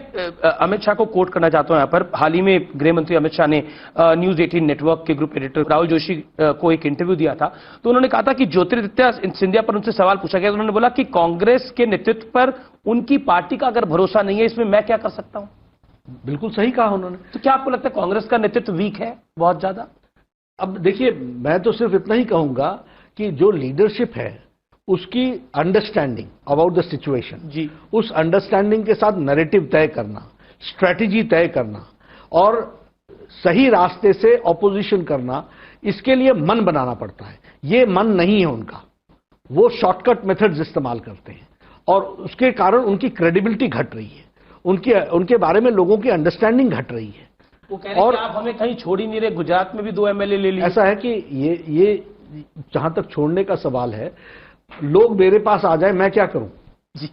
अमित शाह को कोट करना चाहता हूं यहां पर। हाल ही में गृह मंत्री अमित शाह ने न्यूज 18 नेटवर्क के ग्रुप एडिटर राहुल जोशी को एक इंटरव्यू दिया था, तो उन्होंने कहा था कि ज्योतिरादित्य सिंधिया पर उनसे सवाल पूछा गया तो उन्होंने बोला कि कांग्रेस के नेतृत्व पर उनकी पार्टी का अगर भरोसा नहीं है, इसमें मैं क्या कर सकता हूं? बिल्कुल सही कहा उन्होंने। तो क्या आपको लगता है कांग्रेस का नेतृत्व वीक है बहुत ज्यादा? अब देखिए, मैं तो सिर्फ इतना ही कहूंगा कि जो लीडरशिप है उसकी अंडरस्टैंडिंग अबाउट द सिचुएशन जी, उस अंडरस्टैंडिंग के साथ नैरेटिव तय करना, स्ट्रैटेजी तय करना और सही रास्ते से ऑपोजिशन करना, इसके लिए मन बनाना पड़ता है। ये मन नहीं है उनका, वो शॉर्टकट मेथड्स इस्तेमाल करते हैं और उसके कारण उनकी क्रेडिबिलिटी घट रही है, उनके बारे में लोगों की अंडरस्टैंडिंग घट रही है। वो कह रहे हैं और आप हमें कहीं छोड़ ही नहीं रहे, गुजरात में भी 2 एमएलए ले लिए। ऐसा है कि ये जहां तक छोड़ने का सवाल है, लोग मेरे पास आ जाए, मैं क्या करूं जी?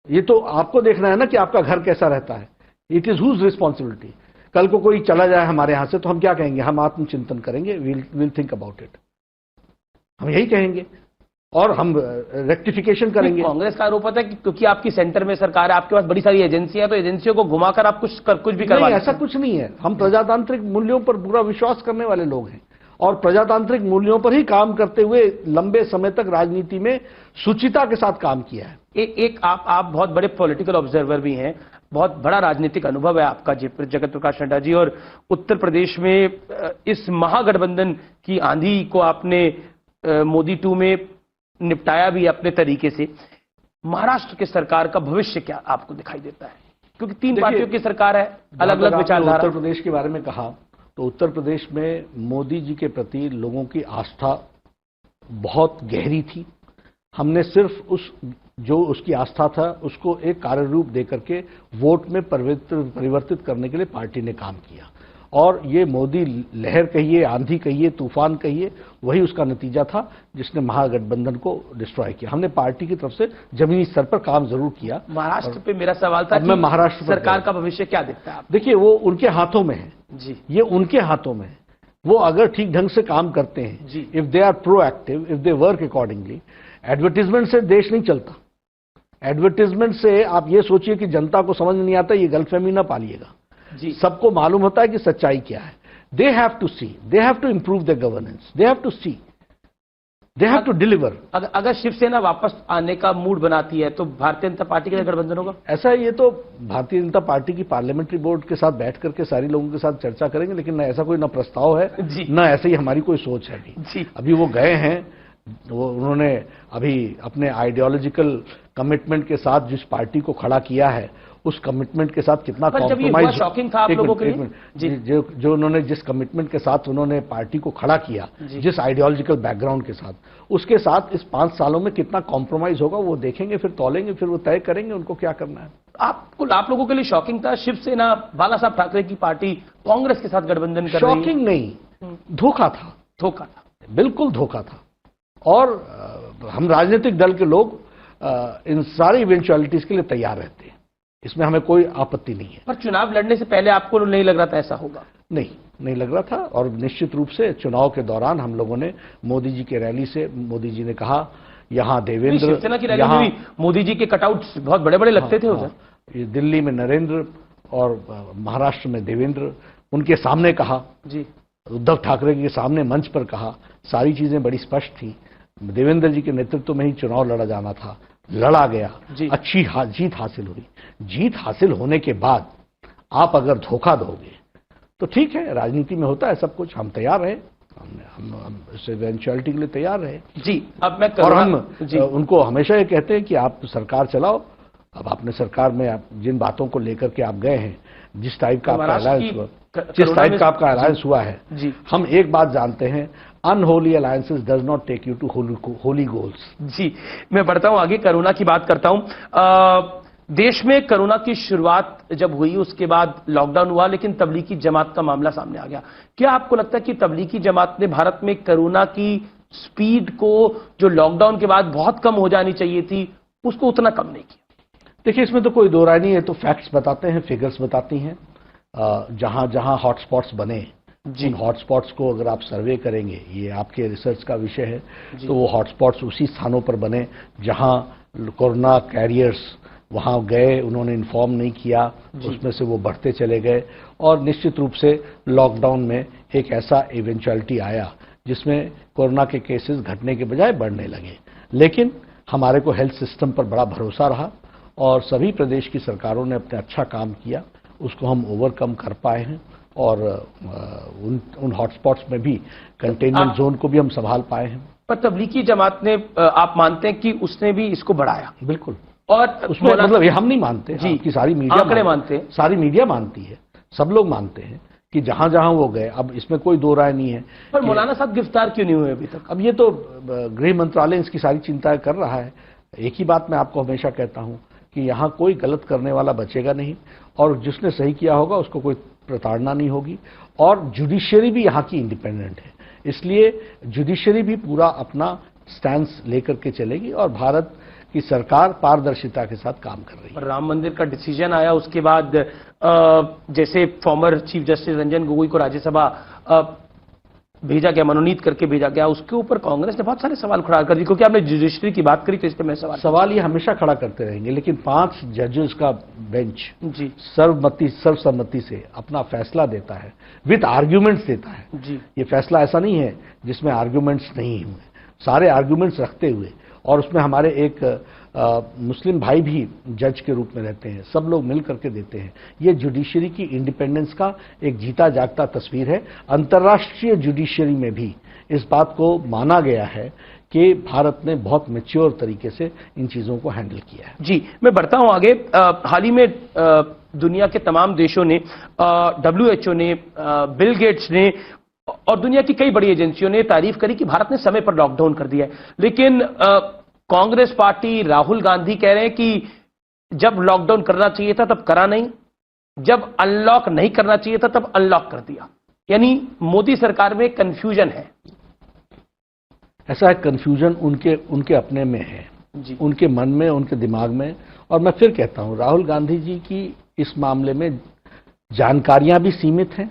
ये तो आपको देखना है ना कि आपका घर कैसा रहता है। It is whose responsibility. कल को कोई चला जाए हमारे यहां से तो हम क्या कहेंगे? हम आत्मचिंतन करेंगे, विल थिंक अबाउट इट, हम यही कहेंगे और हम रेक्टिफिकेशन करेंगे। कांग्रेस का आरोप है कि क्योंकि आपकी सेंटर में सरकार है, आपके पास बड़ी सारी एजेंसियां है, तो एजेंसियों को घुमाकर आप कुछ भी करवा। ऐसा कुछ नहीं है। हम प्रजातांत्रिक मूल्यों पर पूरा विश्वास करने वाले लोग हैं और प्रजातांत्रिक मूल्यों पर ही काम करते हुए लंबे समय तक राजनीति में शुचिता के साथ काम किया है। एक आप बहुत बड़े पॉलिटिकल ऑब्जर्वर भी हैं, बहुत बड़ा राजनीतिक अनुभव है आपका जगत प्रकाश नड्डा जी, और उत्तर प्रदेश में इस महागठबंधन की आंधी को आपने मोदी 2 में निपटाया भी अपने तरीके से। महाराष्ट्र की सरकार का भविष्य क्या आपको दिखाई देता है? क्योंकि 3 पार्टियों की सरकार है, अलग अलग विचारधारा। उत्तर प्रदेश के बारे में कहा तो उत्तर प्रदेश में मोदी जी के प्रति लोगों की आस्था बहुत गहरी थी। हमने सिर्फ जो उसकी आस्था था उसको एक कार्य रूप देकर के वोट में परिवर्तित करने के लिए पार्टी ने काम किया और ये मोदी लहर कहिए, आंधी कहिए, तूफान कहिए, वही उसका नतीजा था जिसने महागठबंधन को डिस्ट्रॉय किया। हमने पार्टी की तरफ से जमीनी स्तर पर काम जरूर किया। महाराष्ट्र पे मेरा सवाल था मैं महाराष्ट्र सरकार का भविष्य क्या दिखता है? देखिए, वो उनके हाथों में है जी, ये उनके हाथों में है। वो अगर ठीक ढंग से काम करते हैं, जी, if they are proactive, if they work accordingly. Advertisement से देश नहीं चलता। एडवर्टीजमेंट से आप ये सोचिए कि जनता को समझ नहीं आता, ये गलतफहमी ना पालिएगा। जी, सबको मालूम होता है कि सच्चाई क्या है। They have to C, they have to improve the governance, they have to C, they have to deliver. अगर शिवसेना वापस आने का मूड बनाती है तो भारतीय जनता पार्टी का गठबंधन होगा? ऐसा है, ये तो भारतीय जनता पार्टी की पार्लियामेंट्री बोर्ड के साथ बैठ करके सारे लोगों के साथ चर्चा करेंगे, लेकिन न ऐसा कोई न प्रस्ताव है, न ऐसे ही हमारी कोई सोच है जी। अभी वो गए हैं, वो उन्होंने अभी अपने आइडियोलॉजिकल कमिटमेंट के साथ जिस पार्टी को खड़ा किया है, उस कमिटमेंट के साथ कितना कॉम्प्रोमाइज, शॉकिंग था आप लोगों के लिए? जो उन्होंने जिस कमिटमेंट के साथ उन्होंने पार्टी को खड़ा किया, जिस आइडियोलॉजिकल बैकग्राउंड के साथ, उसके साथ इस 5 सालों में कितना कॉम्प्रोमाइज होगा वो देखेंगे, फिर तौलेंगे, फिर वो तय करेंगे उनको क्या करना है। आप लोगों के लिए शॉकिंग था शिवसेना बाला साहब ठाकरे की पार्टी कांग्रेस के साथ गठबंधन कर रही है? शॉकिंग नहीं, धोखा था। धोखा था, बिल्कुल धोखा था। और हम राजनीतिक दल के लोग इन सारी इवेंचुअलिटीज के लिए तैयार रहते हैं, इसमें हमें कोई आपत्ति नहीं है। पर चुनाव लड़ने से पहले आपको नहीं लग रहा था ऐसा होगा? नहीं लग रहा था। और निश्चित रूप से चुनाव के दौरान हम लोगों ने मोदी जी के रैली से, मोदी जी ने कहा यहाँ देवेंद्र, शिवसेना की रैली में भी मोदी जी के कटआउट्स बहुत बड़े बड़े लगते थे उधर। ये दिल्ली में नरेंद्र और महाराष्ट्र में देवेंद्र, उनके सामने कहा जी, उद्धव ठाकरे के सामने मंच पर कहा, सारी चीजें बड़ी स्पष्ट थी। देवेंद्र जी के नेतृत्व में ही चुनाव लड़ा जाना था, लड़ा गया, अच्छी जीत हासिल हुई। जीत हासिल होने के बाद आप अगर धोखा दोगे तो ठीक है, राजनीति में होता है सब कुछ। हम तैयार रहे, हम इस इवेंचुअलिटी के लिए तैयार रहे जी। अब मैं और हम उनको हमेशा ये कहते हैं कि आप सरकार चलाओ। अब आपने सरकार में आप जिन बातों को लेकर के आप गए हैं, जिस टाइप का आपका अलायंस हुआ, जिस टाइप का आपका अलायंस हुआ है, हम एक बात जानते हैं, unholy alliances does not take you to holy goals. जी, मैं बढ़ता हूं आगे, कोरोना की बात करता हूं। देश में कोरोना की शुरुआत जब हुई उसके बाद लॉकडाउन हुआ, लेकिन तबलीगी जमात का मामला सामने आ गया। क्या आपको लगता है कि तबलीगी जमात ने भारत में कोरोना की स्पीड को, जो लॉकडाउन के बाद बहुत कम हो जानी चाहिए थी, उसको उतना कम नहीं किया? देखिए, इसमें तो कोई दो राय नहीं है। तो फैक्ट्स बताते हैं, फिगर्स बताती हैं। जहां जहां हॉटस्पॉट्स बने, जिन हॉटस्पॉट्स को अगर आप सर्वे करेंगे, ये आपके रिसर्च का विषय है, तो वो हॉटस्पॉट्स उसी स्थानों पर बने जहां कोरोना कैरियर्स वहां गए, उन्होंने इन्फॉर्म नहीं किया, उसमें से वो बढ़ते चले गए। और निश्चित रूप से लॉकडाउन में एक ऐसा इवेंचुअलिटी आया जिसमें कोरोना के केसेस घटने के बजाय बढ़ने लगे। लेकिन हमारे को हेल्थ सिस्टम पर बड़ा भरोसा रहा और सभी प्रदेश की सरकारों ने अपने अच्छा काम किया, उसको हम ओवरकम कर पाए हैं। और उन हॉटस्पॉट्स में भी कंटेनमेंट जोन को भी हम संभाल पाए हैं। पर तबलीगी जमात ने, आप मानते हैं कि उसने भी इसको बढ़ाया? बिल्कुल। और उसमें मतलब ये हम नहीं मानते जी, कि सारी मीडिया आंकड़े मानते हैं, सारी मीडिया मानती है, सब लोग मानते हैं कि जहां जहां वो गए, अब इसमें कोई दो राय नहीं है। पर मौलाना साहब गिरफ्तार क्यों नहीं हुए अभी तक? अब ये तो गृह मंत्रालय इसकी सारी चिंताएं कर रहा है। एक ही बात मैं आपको हमेशा कहता हूं कि यहां कोई गलत करने वाला बचेगा नहीं, और जिसने सही किया होगा उसको कोई प्रताड़ना नहीं होगी। और जुडिशियरी भी यहाँ की इंडिपेंडेंट है, इसलिए जुडिशियरी भी पूरा अपना स्टैंड लेकर के चलेगी और भारत की सरकार पारदर्शिता के साथ काम कर रही है। राम मंदिर का डिसीजन आया, उसके बाद जैसे former chief justice Ranjan Gogoi को राज्यसभा भेजा गया, मनोनीत करके भेजा गया, उसके ऊपर कांग्रेस ने बहुत सारे सवाल खड़ा कर दिए। क्योंकि आपने जुडिशरी की बात करी तो इस पर मैं सवाल ये हमेशा खड़ा करते रहेंगे, लेकिन 5 जजेस का बेंच जी सर्वसम्मति से अपना फैसला देता है, विद आर्ग्यूमेंट्स देता है जी। ये फैसला ऐसा नहीं है जिसमें आर्ग्यूमेंट्स नहीं हुए, सारे आर्ग्यूमेंट्स रखते हुए। और उसमें हमारे एक मुस्लिम भाई भी जज के रूप में रहते हैं, सब लोग मिल करके देते हैं। ये जुडिशरी की इंडिपेंडेंस का एक जीता जागता तस्वीर है। अंतर्राष्ट्रीय जुडिशरी में भी इस बात को माना गया है कि भारत ने बहुत मैच्योर तरीके से इन चीजों को हैंडल किया है। जी, मैं बढ़ता हूं आगे। हाल ही में दुनिया के तमाम देशों ने, WHO ने, बिल गेट्स ने और दुनिया की कई बड़ी एजेंसियों ने तारीफ करी कि भारत ने समय पर लॉकडाउन कर दिया है। लेकिन कांग्रेस पार्टी, राहुल गांधी कह रहे हैं कि जब लॉकडाउन करना चाहिए था तब करा नहीं, जब अनलॉक नहीं करना चाहिए था तब अनलॉक कर दिया, यानी मोदी सरकार में कंफ्यूजन है। ऐसा है, कंफ्यूजन उनके अपने में है जी। उनके मन में, उनके दिमाग में। और मैं फिर कहता हूं, राहुल गांधी जी की इस मामले में जानकारियां भी सीमित हैं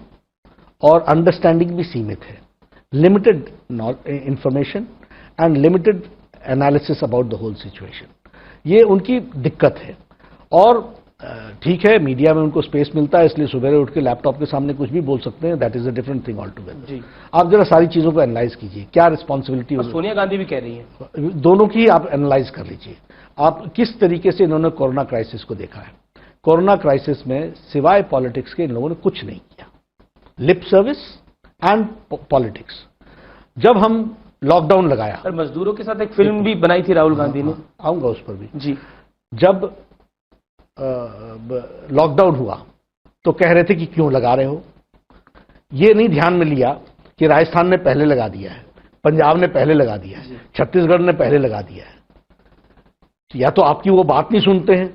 और अंडरस्टैंडिंग भी सीमित है। Limited information and limited analysis about the whole situation, ये उनकी दिक्कत है। और ठीक है, मीडिया में उनको स्पेस मिलता है, इसलिए सुबह उठ के लैपटॉप के सामने कुछ भी बोल सकते हैं। That is a different thing all together. आप जरा सारी चीजों को एनालाइज कीजिए, क्या रिस्पॉन्सिबिलिटी। सोनिया गांधी भी कह रही है, दोनों की आप एनालाइज कर लीजिए। आप किस तरीके से इन्होंने कोरोना क्राइसिस को देखा है। कोरोना क्राइसिस में सिवाय पॉलिटिक्स के इन लोगों ने कुछ नहीं किया, लिप सर्विस एंड पॉलिटिक्स। जब हम लॉकडाउन लगाया, और मजदूरों के साथ एक फिल्म भी बनाई थी राहुल गांधी ने, आऊंगा उस पर भी जी। जब लॉकडाउन हुआ तो कह रहे थे कि क्यों लगा रहे हो। ये नहीं ध्यान में लिया कि राजस्थान ने पहले लगा दिया है, पंजाब ने पहले लगा दिया है, छत्तीसगढ़ ने पहले लगा दिया है। या तो आपकी वो बात नहीं सुनते हैं,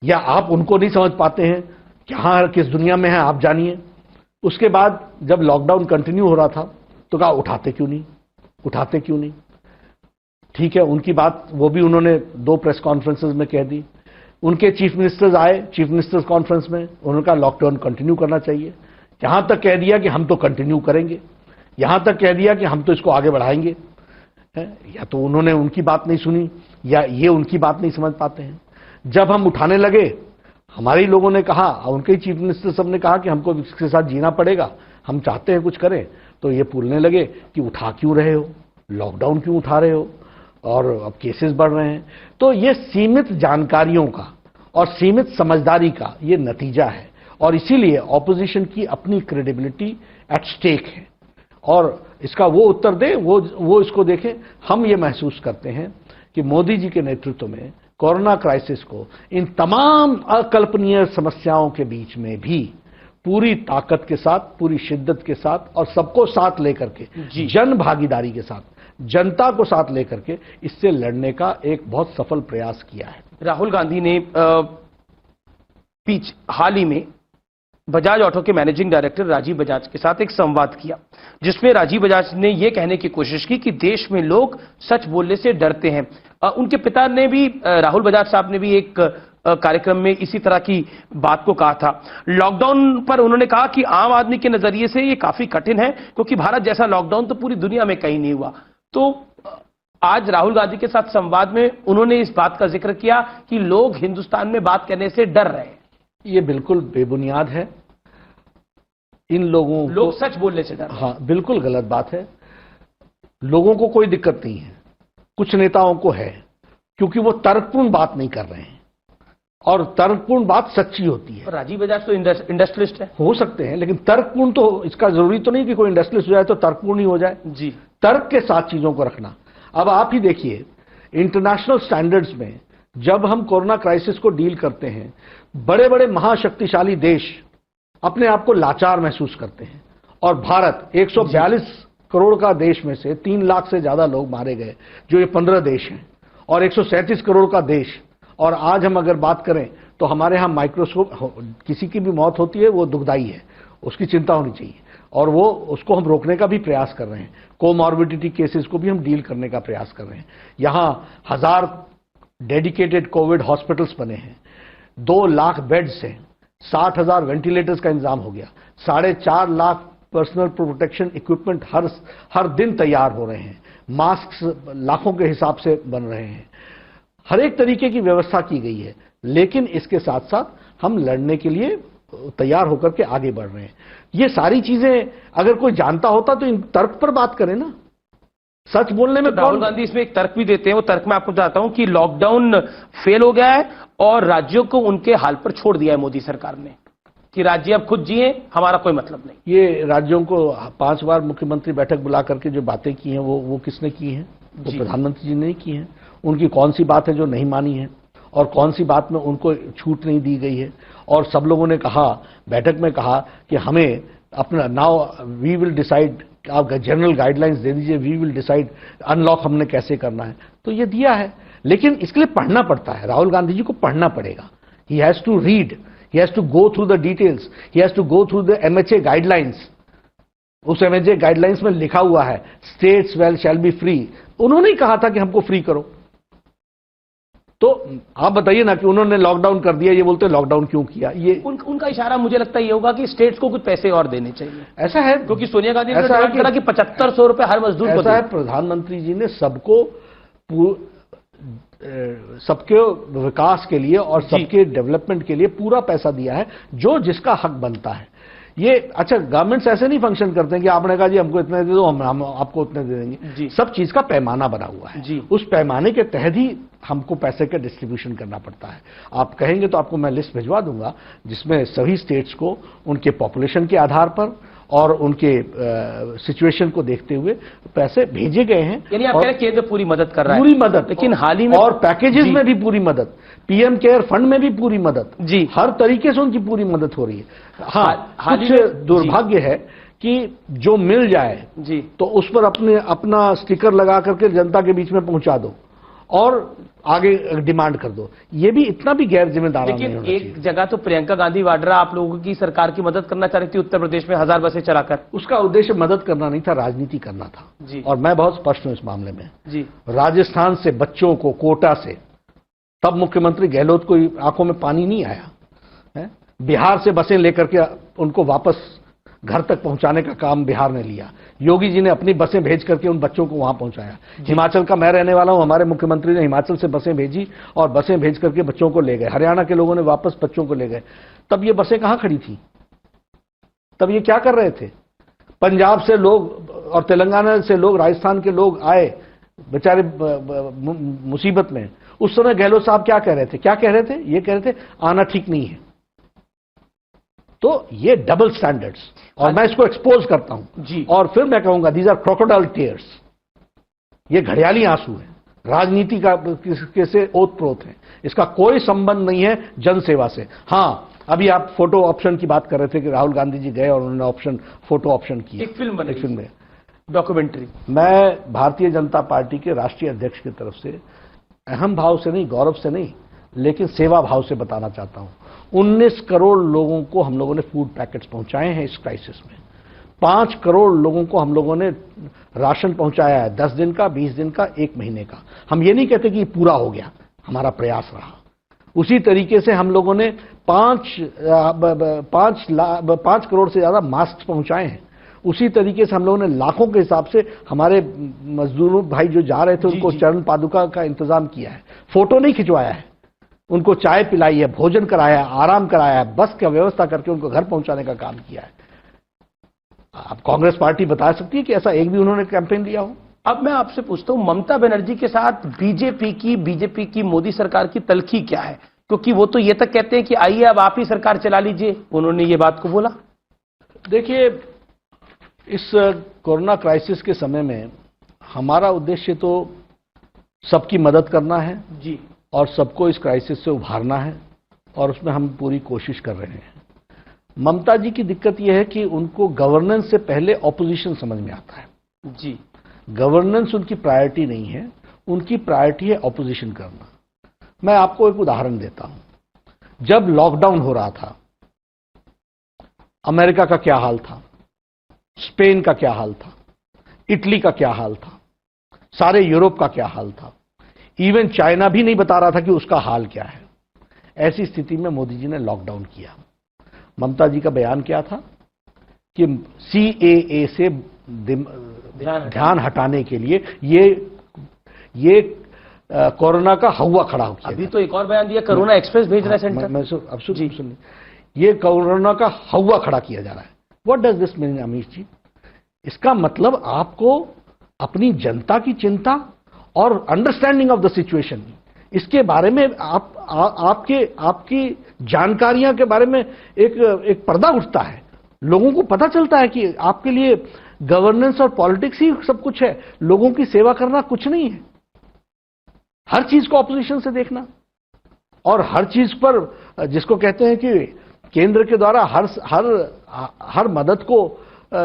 या आप उनको नहीं समझ पाते हैं, कहां किस दुनिया में है आप जानिए। उसके बाद जब लॉकडाउन कंटिन्यू हो रहा था तो कहा उठाते क्यों नहीं। ठीक है, उनकी बात वो भी उन्होंने 2 प्रेस कॉन्फ्रेंसेस में कह दी। उनके चीफ मिनिस्टर्स आए चीफ मिनिस्टर्स कॉन्फ्रेंस में, उन्होंने कहा लॉकडाउन कंटिन्यू करना चाहिए। यहां तक कह दिया कि हम तो कंटिन्यू करेंगे, यहां तक कह दिया कि हम तो इसको आगे बढ़ाएंगे। या तो उन्होंने उनकी बात नहीं सुनी, या ये उनकी बात नहीं समझ पाते हैं। जब हम उठाने लगे, हमारे ही लोगों ने कहा, उनके चीफ मिनिस्टर सब ने कहा कि हमको इसके साथ जीना पड़ेगा, हम चाहते हैं कुछ करें, तो ये बोलने लगे कि उठा क्यों रहे हो, लॉकडाउन क्यों उठा रहे हो, और अब केसेस बढ़ रहे हैं। तो ये सीमित जानकारियों का और सीमित समझदारी का ये नतीजा है, और इसीलिए ऑपोजिशन की अपनी क्रेडिबिलिटी एट स्टेक है। और इसका वो उत्तर दे, वो इसको देखे। हम ये महसूस करते हैं कि मोदी जी के नेतृत्व में कोरोना क्राइसिस को इन तमाम अकल्पनीय समस्याओं के बीच में भी पूरी ताकत के साथ, पूरी शिद्दत के साथ और सबको साथ लेकर के, जन भागीदारी के साथ, जनता को साथ लेकर के इससे लड़ने का एक बहुत सफल प्रयास किया है। राहुल गांधी ने हाल ही में बजाज ऑटो के मैनेजिंग डायरेक्टर राजीव बजाज के साथ एक संवाद किया, जिसमें राजीव बजाज ने यह कहने की कोशिश की कि देश में लोग सच बोलने से डरते हैं। उनके पिता ने भी, राहुल बजाज साहब ने भी एक कार्यक्रम में इसी तरह की बात को कहा था। लॉकडाउन पर उन्होंने कहा कि आम आदमी के नजरिए से ये काफी कठिन है, क्योंकि भारत जैसा लॉकडाउन तो पूरी दुनिया में कहीं नहीं हुआ। तो आज राहुल गांधी के साथ संवाद में उन्होंने इस बात का जिक्र किया कि लोग हिंदुस्तान में बात करने से डर रहे हैं। ये बिल्कुल बेबुनियाद है। इन लोग सच बोलने से डर। हाँ, बिल्कुल गलत बात है। लोगों को कोई दिक्कत नहीं है, कुछ नेताओं को है, क्योंकि वो तर्कपूर्ण बात नहीं कर रहे हैं, और तर्कपूर्ण बात सच्ची होती है। राजीव बजाज तो इंडस्ट्रियलिस्ट है, हो सकते हैं, लेकिन तर्कपूर्ण तो इसका जरूरी तो नहीं कि कोई इंडस्ट्रियलिस्ट हो जाए तो तर्कपूर्ण ही हो जाए। जी, तर्क के साथ चीजों को रखना। अब आप ही देखिए, इंटरनेशनल स्टैंडर्ड्स में जब हम कोरोना क्राइसिस को डील करते हैं, बड़े बड़े महाशक्तिशाली देश अपने आप को लाचार महसूस करते हैं, और भारत 142 करोड़ का देश में से 3 लाख से ज्यादा लोग मारे गए, जो ये 15 देश हैं, और 137 करोड़ का देश। और आज हम अगर बात करें तो हमारे यहां माइक्रोस्कोप, किसी की भी मौत होती है वो दुखदाई है, उसकी चिंता होनी चाहिए, और वो उसको हम रोकने का भी प्रयास कर रहे हैं। कोमॉर्बिडिटी केसेस को भी हम डील करने का प्रयास कर रहे हैं। यहां 1000 डेडिकेटेड कोविड हॉस्पिटल्स बने हैं, 2 लाख बेड्स हैं, 60,000 वेंटिलेटर्स का इंतजाम हो गया, 4.5 लाख पर्सनल प्रोटेक्शन इक्विपमेंट हर दिन तैयार हो रहे हैं, मास्क लाखों के हिसाब से बन रहे हैं, हर एक तरीके की व्यवस्था की गई है। लेकिन इसके साथ साथ हम लड़ने के लिए तैयार होकर के आगे बढ़ रहे हैं। ये सारी चीजें अगर कोई जानता होता तो इन तर्क पर बात करे ना। सच बोलने में राहुल गांधी इसमें एक तर्क भी देते हैं, वो तर्क मैं आपको बताता हूं कि लॉकडाउन फेल हो गया है और राज्यों को उनके हाल पर छोड़ दिया है मोदी सरकार ने, कि राज्य अब खुद जिए, हमारा कोई मतलब नहीं। ये राज्यों को 5 बार मुख्यमंत्री बैठक बुला करके जो बातें की हैं वो किसने की हैं? वो प्रधानमंत्री जी ने की हैं। उनकी कौन सी बात है जो नहीं मानी है, और कौन सी बात में उनको छूट नहीं दी गई है? और सब लोगों ने कहा, बैठक में कहा कि हमें अपना नाउ वी विल डिसाइड, आप जनरल गाइडलाइंस दे दीजिए, वी विल डिसाइड अनलॉक हमने कैसे करना है। तो ये दिया है, लेकिन इसके लिए पढ़ना पड़ता है। राहुल गांधी जी को पढ़ना पड़ेगा। He has to read, He has to go through the details. He has to go through the MHA guidelines. उस MHA गाइडलाइंस में लिखा हुआ है states well shall be free. उन्होंने ही कहा था कि हमको फ्री करो। तो आप बताइए ना कि उन्होंने लॉकडाउन कर दिया, ये बोलते लॉकडाउन क्यों किया? ये उनका इशारा मुझे लगता है ये होगा कि स्टेट्स को कुछ पैसे और देने चाहिए। ऐसा है क्योंकि सोनिया गांधी ने ऐसा है कहा कि 7500 रुपए हर मजदूर को ऐसा है, प्रधानमंत्री जी ने सबको सबके विकास के लिए और सबके डेवलपमेंट के लिए पूरा पैसा दिया है, जो जिसका हक बनता है। ये अच्छा, गवर्नमेंट्स ऐसे नहीं फंक्शन करते हैं कि आपने कहा जी हमको इतने दे दो, हम आपको उतने दे देंगे। सब चीज का पैमाना बना हुआ है। उस पैमाने के तहत ही हमको पैसे का डिस्ट्रीब्यूशन करना पड़ता है। आप कहेंगे तो आपको मैं लिस्ट भिजवा दूंगा जिसमें सभी स्टेट्स को उनके पॉपुलेशन के आधार पर और उनके सिचुएशन को देखते हुए पैसे भेजे गए हैं। यानी आप कह रहे हैं केंद्र पूरी मदद कर रहा है? पूरी मदद, लेकिन हाल ही में और पैकेजेस में भी पूरी मदद, पीएम केयर फंड में भी पूरी मदद, जी हर तरीके से उनकी पूरी मदद हो रही है। हाँ, कुछ दुर्भाग्य है कि जो मिल जाए जी तो उस पर अपना स्टिकर लगा करके जनता के बीच में पहुंचा दो और आगे डिमांड कर दो। ये भी इतना भी गैर जिम्मेदार नहीं होना चाहिए। एक जगह तो प्रियंका गांधी वाड्रा आप लोगों की सरकार की मदद करना चाह रही थी उत्तर प्रदेश में 1000 बसें चलाकर। उसका उद्देश्य मदद करना नहीं था, राजनीति करना था जी। और मैं बहुत स्पष्ट हूं इस मामले में जी। राजस्थान से बच्चों को कोटा से, तब मुख्यमंत्री गहलोत को आंखों में पानी नहीं आया है। बिहार से बसें लेकर के उनको वापस घर तक पहुंचाने का काम बिहार ने लिया। योगी जी ने अपनी बसें भेज करके उन बच्चों को वहां पहुंचाया। हिमाचल का मैं रहने वाला हूं, हमारे मुख्यमंत्री ने हिमाचल से बसें भेजी और बसें भेज करके बच्चों को ले गए। हरियाणा के लोगों ने वापस बच्चों को ले गए। तब ये बसें कहां खड़ी थी? तब ये क्या कर रहे थे? पंजाब से लोग और तेलंगाना से लोग, राजस्थान के लोग आए बेचारे मुसीबत में। उस समय गहलोत साहब क्या कह रहे थे? क्या कह रहे थे? ये कह रहे थे आना ठीक नहीं है। तो ये डबल स्टैंडर्ड्स, और मैं इसको एक्सपोज करता हूं जी। और फिर मैं कहूंगा दीज आर क्रोकोडाइल टीयर्स। ये घड़ियाली आंसू है, राजनीति का से ओतप्रोत है। इसका कोई संबंध नहीं है जनसेवा से। हां, अभी आप फोटो ऑप्शन की बात कर रहे थे कि राहुल गांधी जी गए और उन्होंने फोटो ऑप्शन किया। एक फिल्म बनी, एक फिल्म में डॉक्यूमेंट्री। मैं भारतीय जनता पार्टी के राष्ट्रीय अध्यक्ष की तरफ से अहम भाव से नहीं, गौरव से नहीं, लेकिन सेवा भाव से बताना चाहता हूं 19 करोड़ लोगों को हम लोगों ने फूड पैकेट्स पहुंचाए हैं इस क्राइसिस में। 5 करोड़ लोगों को हम लोगों ने राशन पहुंचाया है, 10 दिन का, 20 दिन का, 1 महीने का। हम ये नहीं कहते कि ये पूरा हो गया, हमारा प्रयास रहा। उसी तरीके से हम लोगों ने 5 करोड़ से ज्यादा मास्क पहुंचाए हैं। उसी तरीके से हम लोगों ने लाखों के हिसाब से हमारे मजदूरों भाई जो जा रहे थे उनको चरण पादुका का इंतजाम किया है। फोटो नहीं खिंचवाया है, उनको चाय पिलाई है, भोजन कराया, आराम कराया है, बस की व्यवस्था करके उनको घर पहुंचाने का काम किया है। आप कांग्रेस पार्टी बता सकती है कि ऐसा एक भी उन्होंने कैंपेन लिया हो? अब मैं आपसे पूछता हूं, ममता बनर्जी के साथ बीजेपी की मोदी सरकार की तलखी क्या है? क्योंकि वो तो ये तक कहते हैं कि आइए अब आप ही सरकार चला लीजिए, उन्होंने ये बात को बोला। देखिए, इस कोरोना क्राइसिस के समय में हमारा उद्देश्य तो सबकी मदद करना है जी, और सबको इस क्राइसिस से उभारना है, और उसमें हम पूरी कोशिश कर रहे हैं। ममता जी की दिक्कत यह है कि उनको गवर्नेंस से पहले ऑपोजिशन समझ में आता है जी। गवर्नेंस उनकी प्रायोरिटी नहीं है, उनकी प्रायोरिटी है ऑपोजिशन करना। मैं आपको एक उदाहरण देता हूं। जब लॉकडाउन हो रहा था, अमेरिका का क्या हाल था, स्पेन का क्या हाल था, इटली का क्या हाल था, सारे यूरोप का क्या हाल था, इवन चाइना भी नहीं बता रहा था कि उसका हाल क्या है। ऐसी स्थिति में मोदी जी ने लॉकडाउन किया। ममता जी का बयान क्या था कि सीएए से ध्यान हटाने के लिए ये कोरोना का हवा खड़ा हो गया। अभी तो एक और बयान दिया, कोरोना एक्सप्रेस भेज रहा है सेंटर। अब सुन, ये कोरोना का हवा खड़ा किया जा रहा है। What does this mean Amish ji? इसका मतलब आपको अपनी जनता की चिंता और अंडरस्टैंडिंग ऑफ द सिचुएशन, इसके बारे में आपकी जानकारियां के बारे में एक पर्दा उठता है। लोगों को पता चलता है कि आपके लिए गवर्नेंस और पॉलिटिक्स ही सब कुछ है, लोगों की सेवा करना कुछ नहीं है। हर चीज को ऑपोजिशन से देखना और हर चीज पर जिसको कहते हैं कि केंद्र के द्वारा हर मदद को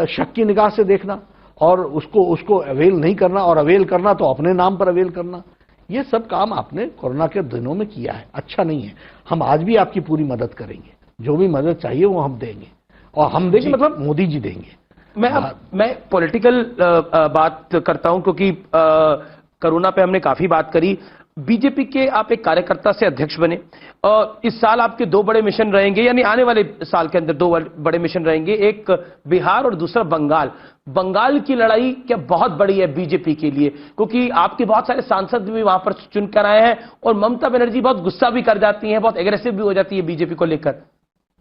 शक की निगाह से देखना और उसको अवेल नहीं करना, और अवेल करना तो अपने नाम पर अवेल करना, ये सब काम आपने कोरोना के दिनों में किया है। अच्छा नहीं है। हम आज भी आपकी पूरी मदद करेंगे, जो भी मदद चाहिए वो हम देंगे, और हम देंगे मतलब मोदी जी देंगे। मैं पॉलिटिकल बात करता हूं, क्योंकि कोरोना पे हमने काफी बात करी। बीजेपी के आप एक कार्यकर्ता से अध्यक्ष बने, और इस साल आपके दो बड़े मिशन रहेंगे, यानी आने वाले साल के अंदर दो बड़े मिशन रहेंगे, एक बिहार और दूसरा बंगाल। बंगाल की लड़ाई क्या बहुत बड़ी है बीजेपी के लिए, क्योंकि आपके बहुत सारे सांसद भी वहां पर चुनकर आए हैं, और ममता बनर्जी बहुत गुस्सा भी कर जाती हैं, बहुत एग्रेसिव भी हो जाती है बीजेपी को लेकर।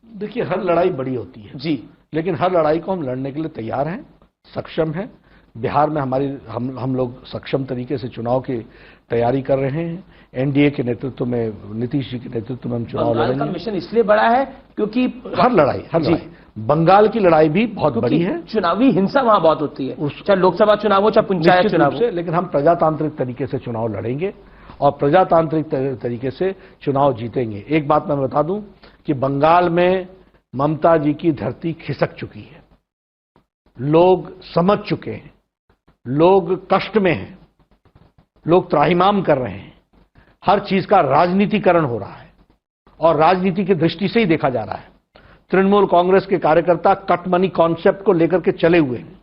देखिए, हर लड़ाई बड़ी होती है जी, लेकिन हर लड़ाई को हम लड़ने के लिए तैयार हैं, सक्षम हैं। बिहार में हम लोग सक्षम तरीके से चुनाव की तैयारी कर रहे हैं। एनडीए के नेतृत्व में, नीतीश जी के नेतृत्व में हम चुनाव लड़ेंगे। बंगाल का मिशन इसलिए बड़ा है क्योंकि हर लड़ाई बंगाल की लड़ाई भी बहुत बड़ी है। चुनावी हिंसा वहां बहुत होती है, चाहे लोकसभा चुनाव हो चाहे पंचायत चुनाव हो। लेकिन हम प्रजातांत्रिक तरीके से चुनाव लड़ेंगे और प्रजातांत्रिक तरीके से चुनाव जीतेंगे। एक बात मैं बता दूं कि बंगाल में ममता जी की धरती खिसक चुकी है, लोग समझ चुके हैं, लोग कष्ट में हैं, लोग त्राहिमाम कर रहे हैं। हर चीज का राजनीतिकरण हो रहा है और राजनीति की दृष्टि से ही देखा जा रहा है। तृणमूल कांग्रेस के कार्यकर्ता कट मनी कॉन्सेप्ट को लेकर के चले हुए हैं।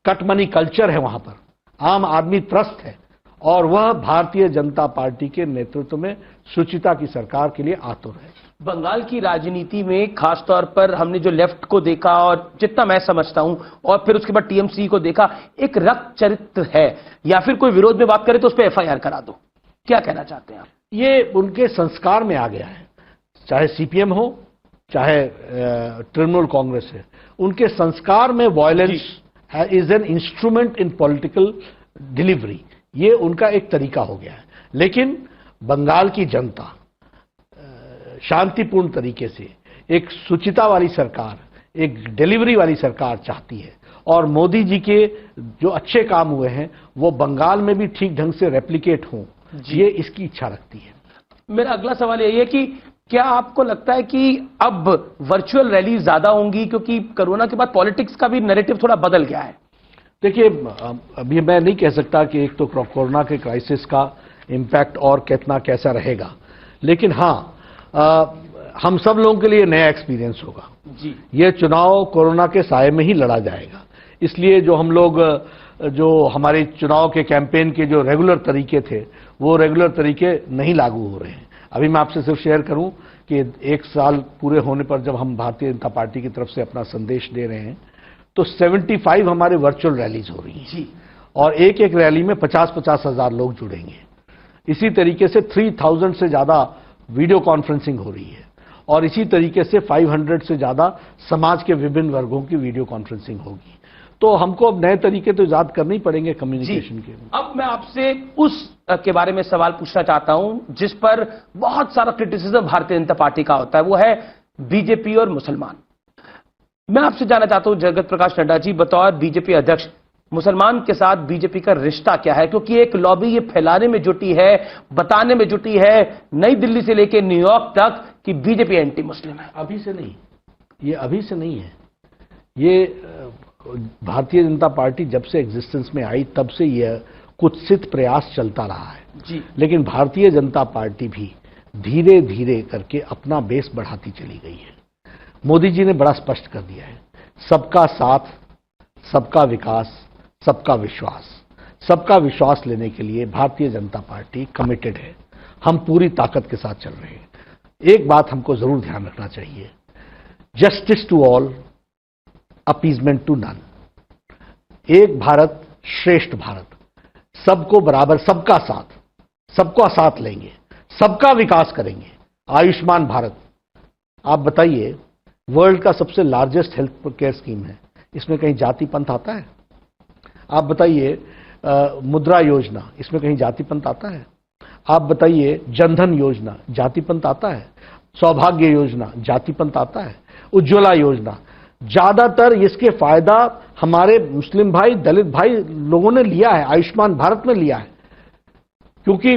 कट मनी कल्चर है वहां पर, आम आदमी त्रस्त है, और वह भारतीय जनता पार्टी के नेतृत्व में सुचिता की सरकार के लिए आतुर है। बंगाल की राजनीति में खासतौर पर हमने जो लेफ्ट को देखा, और जितना मैं समझता हूं, और फिर उसके बाद टीएमसी को देखा, एक रक्त चरित्र है, या फिर कोई विरोध में बात करे तो उस पर एफआईआर करा दो। क्या कहना चाहते हैं आप? ये उनके संस्कार में आ गया है, चाहे सीपीएम हो चाहे तृणमूल कांग्रेस है, उनके संस्कार में violence is an instrument in political delivery. ये उनका एक तरीका हो गया है। लेकिन बंगाल की जनता शांतिपूर्ण तरीके से एक सुचिता वाली सरकार, एक डिलीवरी वाली सरकार चाहती है, और मोदी जी के जो अच्छे काम हुए हैं वो बंगाल में भी ठीक ढंग से रेप्लिकेट हों, ये इसकी इच्छा रखती है। मेरा अगला सवाल यही है कि क्या आपको लगता है कि अब वर्चुअल रैली ज्यादा होंगी, क्योंकि कोरोना के बाद पॉलिटिक्स का भी नैरेटिव थोड़ा बदल गया है? देखिए, अभी मैं नहीं कह सकता कि एक तो कोरोना के क्राइसिस का इम्पैक्ट और कितना कैसा रहेगा, लेकिन हाँ, हम सब लोगों के लिए नया एक्सपीरियंस होगा जी। ये चुनाव कोरोना के साए में ही लड़ा जाएगा, इसलिए जो हम लोग जो हमारे चुनाव के कैंपेन के जो रेगुलर तरीके थे वो रेगुलर तरीके नहीं लागू हो रहे हैं। अभी मैं आपसे सिर्फ शेयर करूं कि एक साल पूरे होने पर जब हम भारतीय जनता पार्टी की तरफ से अपना संदेश दे रहे हैं तो 75 हमारे वर्चुअल रैलीज हो रही हैं जी, और एक एक रैली में 50-50 हजार लोग जुड़ेंगे। इसी तरीके से 3000 से ज्यादा वीडियो कॉन्फ्रेंसिंग हो रही है, और इसी तरीके से 500 से ज्यादा समाज के विभिन्न वर्गों की वीडियो कॉन्फ्रेंसिंग होगी। तो हमको अब नए तरीके तो इजाद करने ही पड़ेंगे कम्युनिकेशन के। अब मैं आपसे उस के बारे में सवाल पूछना चाहता हूं जिस पर बहुत सारा क्रिटिसिज्म भारतीय जनता पार्टी का होता है, वो है बीजेपी और मुसलमान। मैं आपसे जानना चाहता हूं जगत प्रकाश नड्डा जी, बतौर बीजेपी अध्यक्ष, मुसलमान के साथ बीजेपी का रिश्ता क्या है? क्योंकि एक लॉबी ये फैलाने में जुटी है, बताने में जुटी है, नई दिल्ली से लेकर न्यूयॉर्क तक, कि बीजेपी एंटी मुस्लिम है। अभी से नहीं, ये अभी से नहीं है। ये भारतीय जनता पार्टी जब से एग्जिस्टेंस में आई तब से यह कुत्सित प्रयास चलता रहा है जी। लेकिन भारतीय जनता पार्टी भी धीरे धीरे करके अपना बेस बढ़ाती चली गई है। मोदी जी ने बड़ा स्पष्ट कर दिया है, सबका साथ, सबका विकास, सबका विश्वास। सबका विश्वास लेने के लिए भारतीय जनता पार्टी कमिटेड है। हम पूरी ताकत के साथ चल रहे हैं। एक बात हमको जरूर ध्यान रखना चाहिए, justice to all, appeasement to none. एक भारत श्रेष्ठ भारत, सबको बराबर, सबका साथ, सबका साथ लेंगे, सबका विकास करेंगे। आयुष्मान भारत, आप बताइए, वर्ल्ड का सबसे लार्जेस्ट हेल्थ केयर स्कीम है, इसमें कहीं जाति पंथ आता है? आप बताइए, मुद्रा योजना, इसमें कहीं जाति पंथ आता है? आप बताइए, जनधन योजना, जाति पंथ आता है? सौभाग्य योजना, जाति पंथ आता है? उज्ज्वला योजना, ज्यादातर इसके फायदा हमारे मुस्लिम भाई, दलित भाई लोगों ने लिया है, आयुष्मान भारत में लिया है, क्योंकि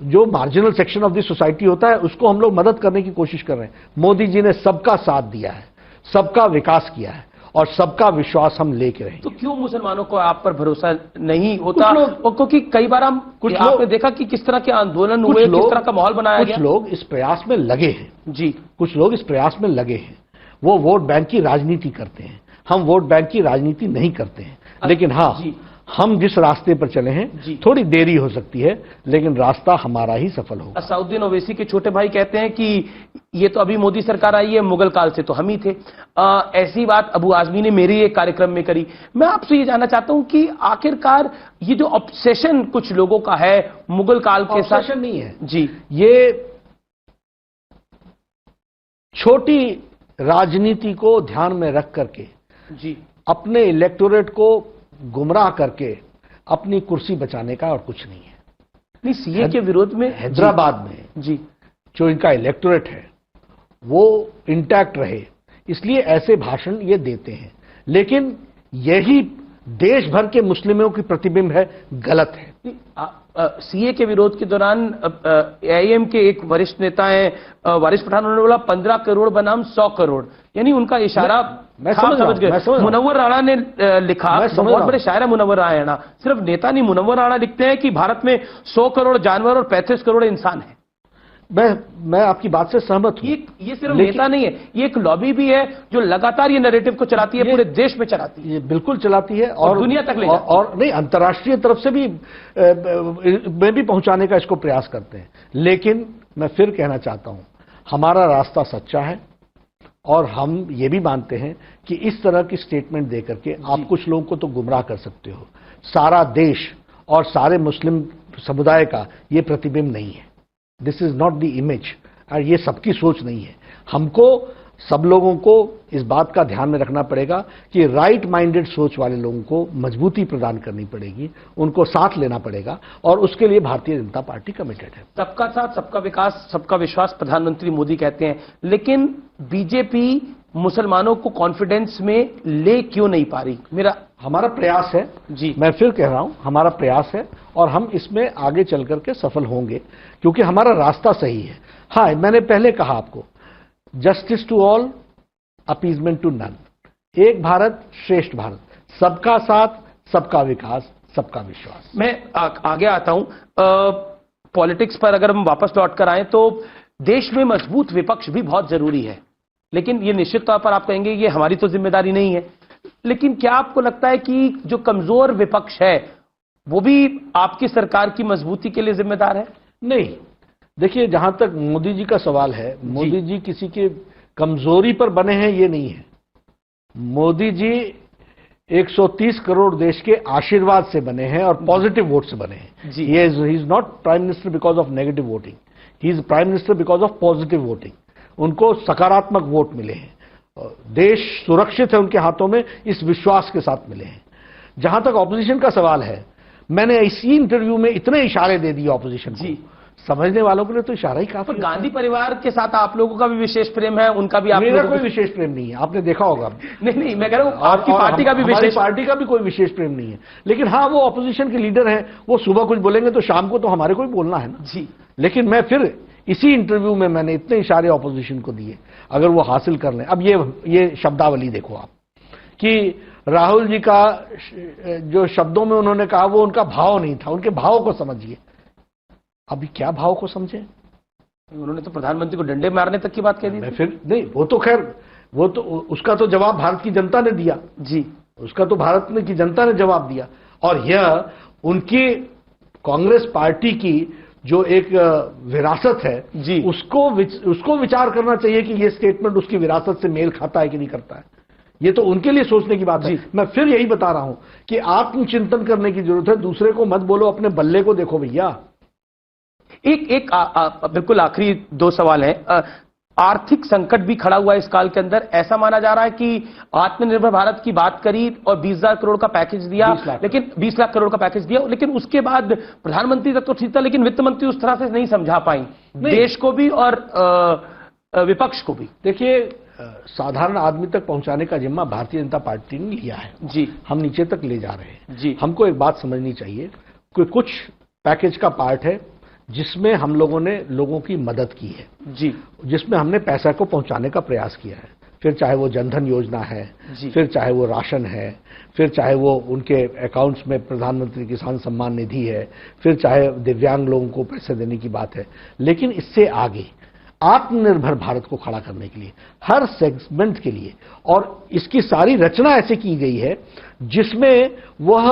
जो marginal section of the society होता है उसको हम लोग मदद करने की कोशिश कर रहे हैं। मोदी जी ने सबका साथ दिया है, सबका विकास किया है, और सबका विश्वास हम लेके रहेंगे। तो क्यों मुसलमानों को आप पर भरोसा नहीं होता? क्योंकि कई बार हम आपने देखा कि किस तरह के आंदोलन हुए, किस तरह का माहौल बनाया गया। कुछ लोग इस प्रयास में लगे हैं जी, कुछ लोग इस प्रयास में लगे हैं, वो वोट बैंक की राजनीति करते हैं। हम वोट बैंक की राजनीति नहीं करते हैं, लेकिन हाँ, हम जिस रास्ते पर चले हैं थोड़ी देरी हो सकती है, लेकिन रास्ता हमारा ही सफल होगा। असदुद्दीन ओवैसी के छोटे भाई कहते हैं कि ये तो अभी मोदी सरकार आई है, मुगल काल से तो हम ही थे। ऐसी बात अबू आजमी ने मेरे एक कार्यक्रम में करी। मैं आपसे ये जानना चाहता हूं कि आखिरकार ये जो ऑब्सेशन कुछ लोगों का है मुगल काल के साथ, ऑब्सेशन नहीं है जी, ये छोटी राजनीति को ध्यान में रख करके जी अपने इलेक्टोरेट को गुमराह करके अपनी कुर्सी बचाने का और कुछ नहीं है। नहीं, सीए के विरोध में हैदराबाद में जी जो इनका इलेक्टोरेट है वो इंटैक्ट रहे, इसलिए ऐसे भाषण ये देते हैं, लेकिन यही देश भर के मुस्लिमों की प्रतिबिंब है, गलत है। सीए के विरोध के दौरान एआईएम के एक वरिष्ठ नेता हैं वारिस पठान, उन्होंने बोला 15 करोड़ बनाम 100 करोड़, यानी उनका इशारा मैं समझ गए। मुनव्वर राणा ने लिखा, बहुत बड़े शायर है मुनव्वर राणा, सिर्फ नेता नहीं, मुनव्वर राणा लिखते हैं कि भारत में 100 करोड़ जानवर और 35 करोड़ इंसान है। मैं आपकी बात से सहमत हूं। ये सिर्फ नेता नहीं है, ये एक लॉबी भी है जो लगातार ये नैरेटिव को चलाती है, पूरे देश में चलाती है। ये बिल्कुल चलाती है और दुनिया तक ले जाती है। और नहीं, अंतर्राष्ट्रीय तरफ से भी में भी पहुंचाने का इसको प्रयास करते हैं। लेकिन मैं फिर कहना चाहता हूं, हमारा रास्ता सच्चा है और हम ये भी मानते हैं कि इस तरह की स्टेटमेंट देकर के आप कुछ लोगों को तो गुमराह कर सकते हो, सारा देश और सारे मुस्लिम समुदाय का ये प्रतिबिंब नहीं है। This is not the image, और ये सबकी सोच नहीं है। हमको सब लोगों को इस बात का ध्यान में रखना पड़ेगा कि राइट माइंडेड सोच वाले लोगों को मजबूती प्रदान करनी पड़ेगी, उनको साथ लेना पड़ेगा, और उसके लिए भारतीय जनता पार्टी कमिटेड है। सबका साथ, सबका विकास, सबका विश्वास प्रधानमंत्री मोदी कहते हैं, लेकिन बीजेपी मुसलमानों को कॉन्फिडेंस में ले क्यों नहीं पा रही? हमारा प्रयास है जी, मैं फिर कह रहा हूं, हमारा प्रयास है और हम इसमें आगे चल करके सफल होंगे, क्योंकि हमारा रास्ता सही है। हाँ, मैंने पहले कहा आपको, justice to all, appeasement to none, एक भारत श्रेष्ठ भारत, सबका साथ, सबका विकास, सबका विश्वास। मैं आगे आता हूं। पॉलिटिक्स पर अगर हम वापस लौट कर आए तो देश में मजबूत विपक्ष भी बहुत जरूरी है, लेकिन ये निश्चित तौर पर आप कहेंगे ये हमारी तो जिम्मेदारी नहीं है, लेकिन क्या आपको लगता है कि जो कमजोर विपक्ष है वो भी आपकी सरकार की मजबूती के लिए जिम्मेदार है? नहीं, देखिए, जहां तक मोदी जी का सवाल है, मोदी जी किसी के कमजोरी पर बने हैं ये नहीं है। मोदी जी 130 करोड़ देश के आशीर्वाद से बने हैं और पॉजिटिव वोट से बने हैं। He is not prime minister because of negative voting, he is prime minister because of positive voting. उनको सकारात्मक वोट मिले हैं, देश सुरक्षित है उनके हाथों में, इस विश्वास के साथ मिले हैं। जहां तक ऑपोजिशन का सवाल है, मैंने इसी इंटरव्यू में इतने इशारे दे दिए ऑपोजिशन को, समझने वालों के लिए तो इशारा ही काफी। गांधी परिवार के साथ आप लोगों का भी विशेष प्रेम है, उनका भी? मेरा कोई विशेष प्रेम नहीं है, आपने देखा होगा। नहीं, मैं कह रहा हूं आपकी पार्टी का भी विशेष, पार्टी का भी कोई विशेष प्रेम नहीं है, लेकिन हाँ, वो ऑपोजिशन के लीडर हैं, वो सुबह कुछ बोलेंगे तो शाम को तो हमारे को ही बोलना है ना जी। लेकिन मैं फिर इसी इंटरव्यू में मैंने इतने इशारे ऑपोजिशन को दिए, अगर वो हासिल कर लें। अब ये शब्दावली देखो आप, कि राहुल जी का जो शब्दों में उन्होंने कहा वो उनका भाव नहीं था, उनके भाव को समझिए। अभी क्या भाव को समझे? उन्होंने तो प्रधानमंत्री को डंडे मारने तक की बात कह दी। मैं फिर नहीं, वो तो खैर, वो तो उसका तो जवाब भारत की जनता ने दिया जी, उसका तो भारत की जनता ने जवाब दिया। और यह उनकी कांग्रेस पार्टी की जो एक विरासत है जी, उसको विचार करना चाहिए कि ये स्टेटमेंट उसकी विरासत से मेल खाता है कि नहीं करता है। ये तो उनके लिए सोचने की बात है। मैं फिर यही बता रहा हूं कि आत्मचिंतन करने की जरूरत है, दूसरे को मत बोलो, अपने बल्ले को देखो भैया। एक बिल्कुल आखिरी दो सवाल हैं। आर्थिक संकट भी खड़ा हुआ है इस काल के अंदर। ऐसा माना जा रहा है कि आत्मनिर्भर भारत की बात करी और 20,000 करोड़ का पैकेज दिया, लेकिन 20 लाख करोड़ का पैकेज दिया, लेकिन उसके बाद प्रधानमंत्री तक तो ठीक था, लेकिन वित्त मंत्री उस तरह से नहीं समझा पाई देश को भी और विपक्ष को भी। देखिए, साधारण आदमी तक पहुंचाने का जिम्मा भारतीय जनता पार्टी ने लिया है जी, हम नीचे तक ले जा रहे हैं जी। हमको एक बात समझनी चाहिए कि कुछ पैकेज का पार्ट है जिसमें हम लोगों ने लोगों की मदद की है जी, जिसमें हमने पैसा को पहुंचाने का प्रयास किया है। फिर चाहे वो जनधन योजना है, फिर चाहे वो राशन है, फिर चाहे वो उनके अकाउंट्स में प्रधानमंत्री किसान सम्मान निधि है, फिर चाहे दिव्यांग लोगों को पैसे देने की बात है। लेकिन इससे आगे आत्मनिर्भर भारत को खड़ा करने के लिए, हर सेगमेंट के लिए, और इसकी सारी रचना ऐसे की गई है जिसमें वह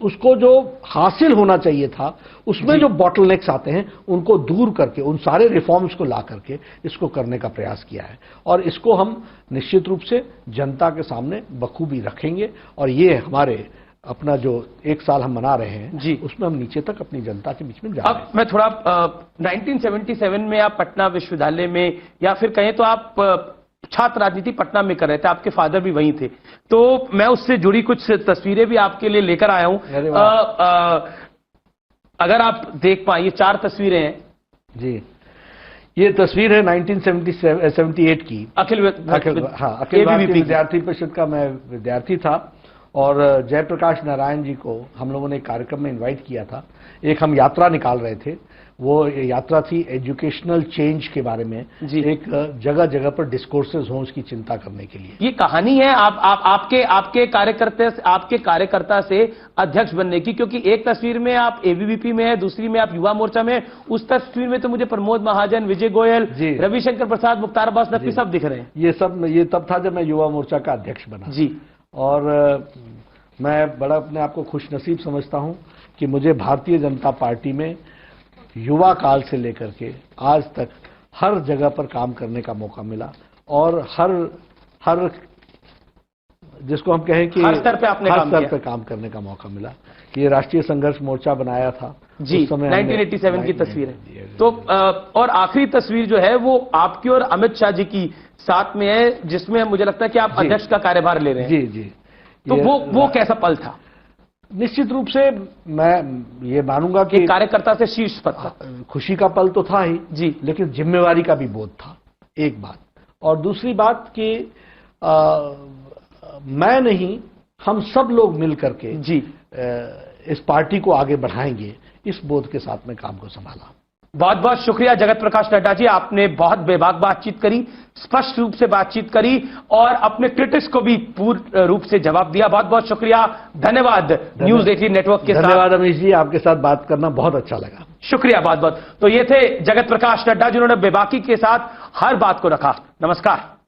उसको जो हासिल होना चाहिए था, उसमें जो बॉटलनेक्स आते हैं उनको दूर करके, उन सारे रिफॉर्म्स को ला करके इसको करने का प्रयास किया है। और इसको हम निश्चित रूप से जनता के सामने बखूबी रखेंगे। और ये हमारे अपना जो 1 साल हम मना रहे हैं जी, उसमें हम नीचे तक अपनी जनता के बीच में जा रहे हैं। अब मैं थोड़ा 1977 में आप पटना विश्वविद्यालय में, या फिर कहें तो आप छात्र राजनीति पटना में कर रहे थे, आपके फादर भी वहीं थे, तो मैं उससे जुड़ी कुछ तस्वीरें भी आपके लिए लेकर आया हूं। अगर आप देख पाए, ये 4 तस्वीरें हैं जी। ये तस्वीर है 1978 की। अखिल भारतीय विद्यार्थी परिषद का मैं विद्यार्थी था और जयप्रकाश नारायण जी को हम लोगों ने एक कार्यक्रम में इनवाइट किया था। एक हम यात्रा निकाल रहे थे, वो यात्रा थी एजुकेशनल चेंज के बारे में, एक जगह जगह पर डिस्कोर्सेज हों उसकी चिंता करने के लिए। ये कहानी है आपके कार्यकर्ता से अध्यक्ष बनने की, क्योंकि एक तस्वीर में आप एबीवीपी में है, दूसरी में आप युवा मोर्चा में, उस तस्वीर में तो मुझे प्रमोद महाजन, विजय गोयल, रविशंकर प्रसाद, मुख्तार अब्बास नकवी सब दिख रहे हैं। ये तब था जब मैं युवा मोर्चा का अध्यक्ष बना जी। और मैं बड़ा अपने आप को खुशनसीब समझता हूं कि मुझे भारतीय जनता पार्टी में युवा काल से लेकर के आज तक हर जगह पर काम करने का मौका मिला, और हर जिसको हम कहें कि हर स्तर पे काम करने का मौका मिला। ये राष्ट्रीय संघर्ष मोर्चा बनाया था जी, 1987 की तस्वीर है। तो और आखिरी तस्वीर जो है वो आपकी और अमित शाह जी की साथ में है, जिसमें मुझे लगता है कि आप अध्यक्ष का कार्यभार ले रहे हैं। जी जी। तो वो कैसा पल था? निश्चित रूप से मैं ये मानूंगा कि कार्यकर्ता से शीर्ष पर था। खुशी का पल तो था ही जी, लेकिन जिम्मेवारी का भी बोध था, एक बात। और दूसरी बात कि मैं नहीं, हम सब लोग मिल करके जी इस पार्टी को आगे बढ़ाएंगे, इस बोध के साथ में काम को संभाला। बहुत बहुत शुक्रिया जगत प्रकाश नड्डा जी, आपने बहुत बेबाक बातचीत करी, स्पष्ट रूप से बातचीत करी और अपने क्रिटिक्स को भी पूर्ण रूप से जवाब दिया। बहुत बहुत शुक्रिया, धन्यवाद न्यूज 18 नेटवर्क के साथ। धन्यवाद अमीश जी, आपके साथ बात करना बहुत अच्छा लगा। शुक्रिया बहुत बहुत। तो ये थे जगत प्रकाश नड्डा जिन्होंने बेबाकी के साथ हर बात को रखा। नमस्कार।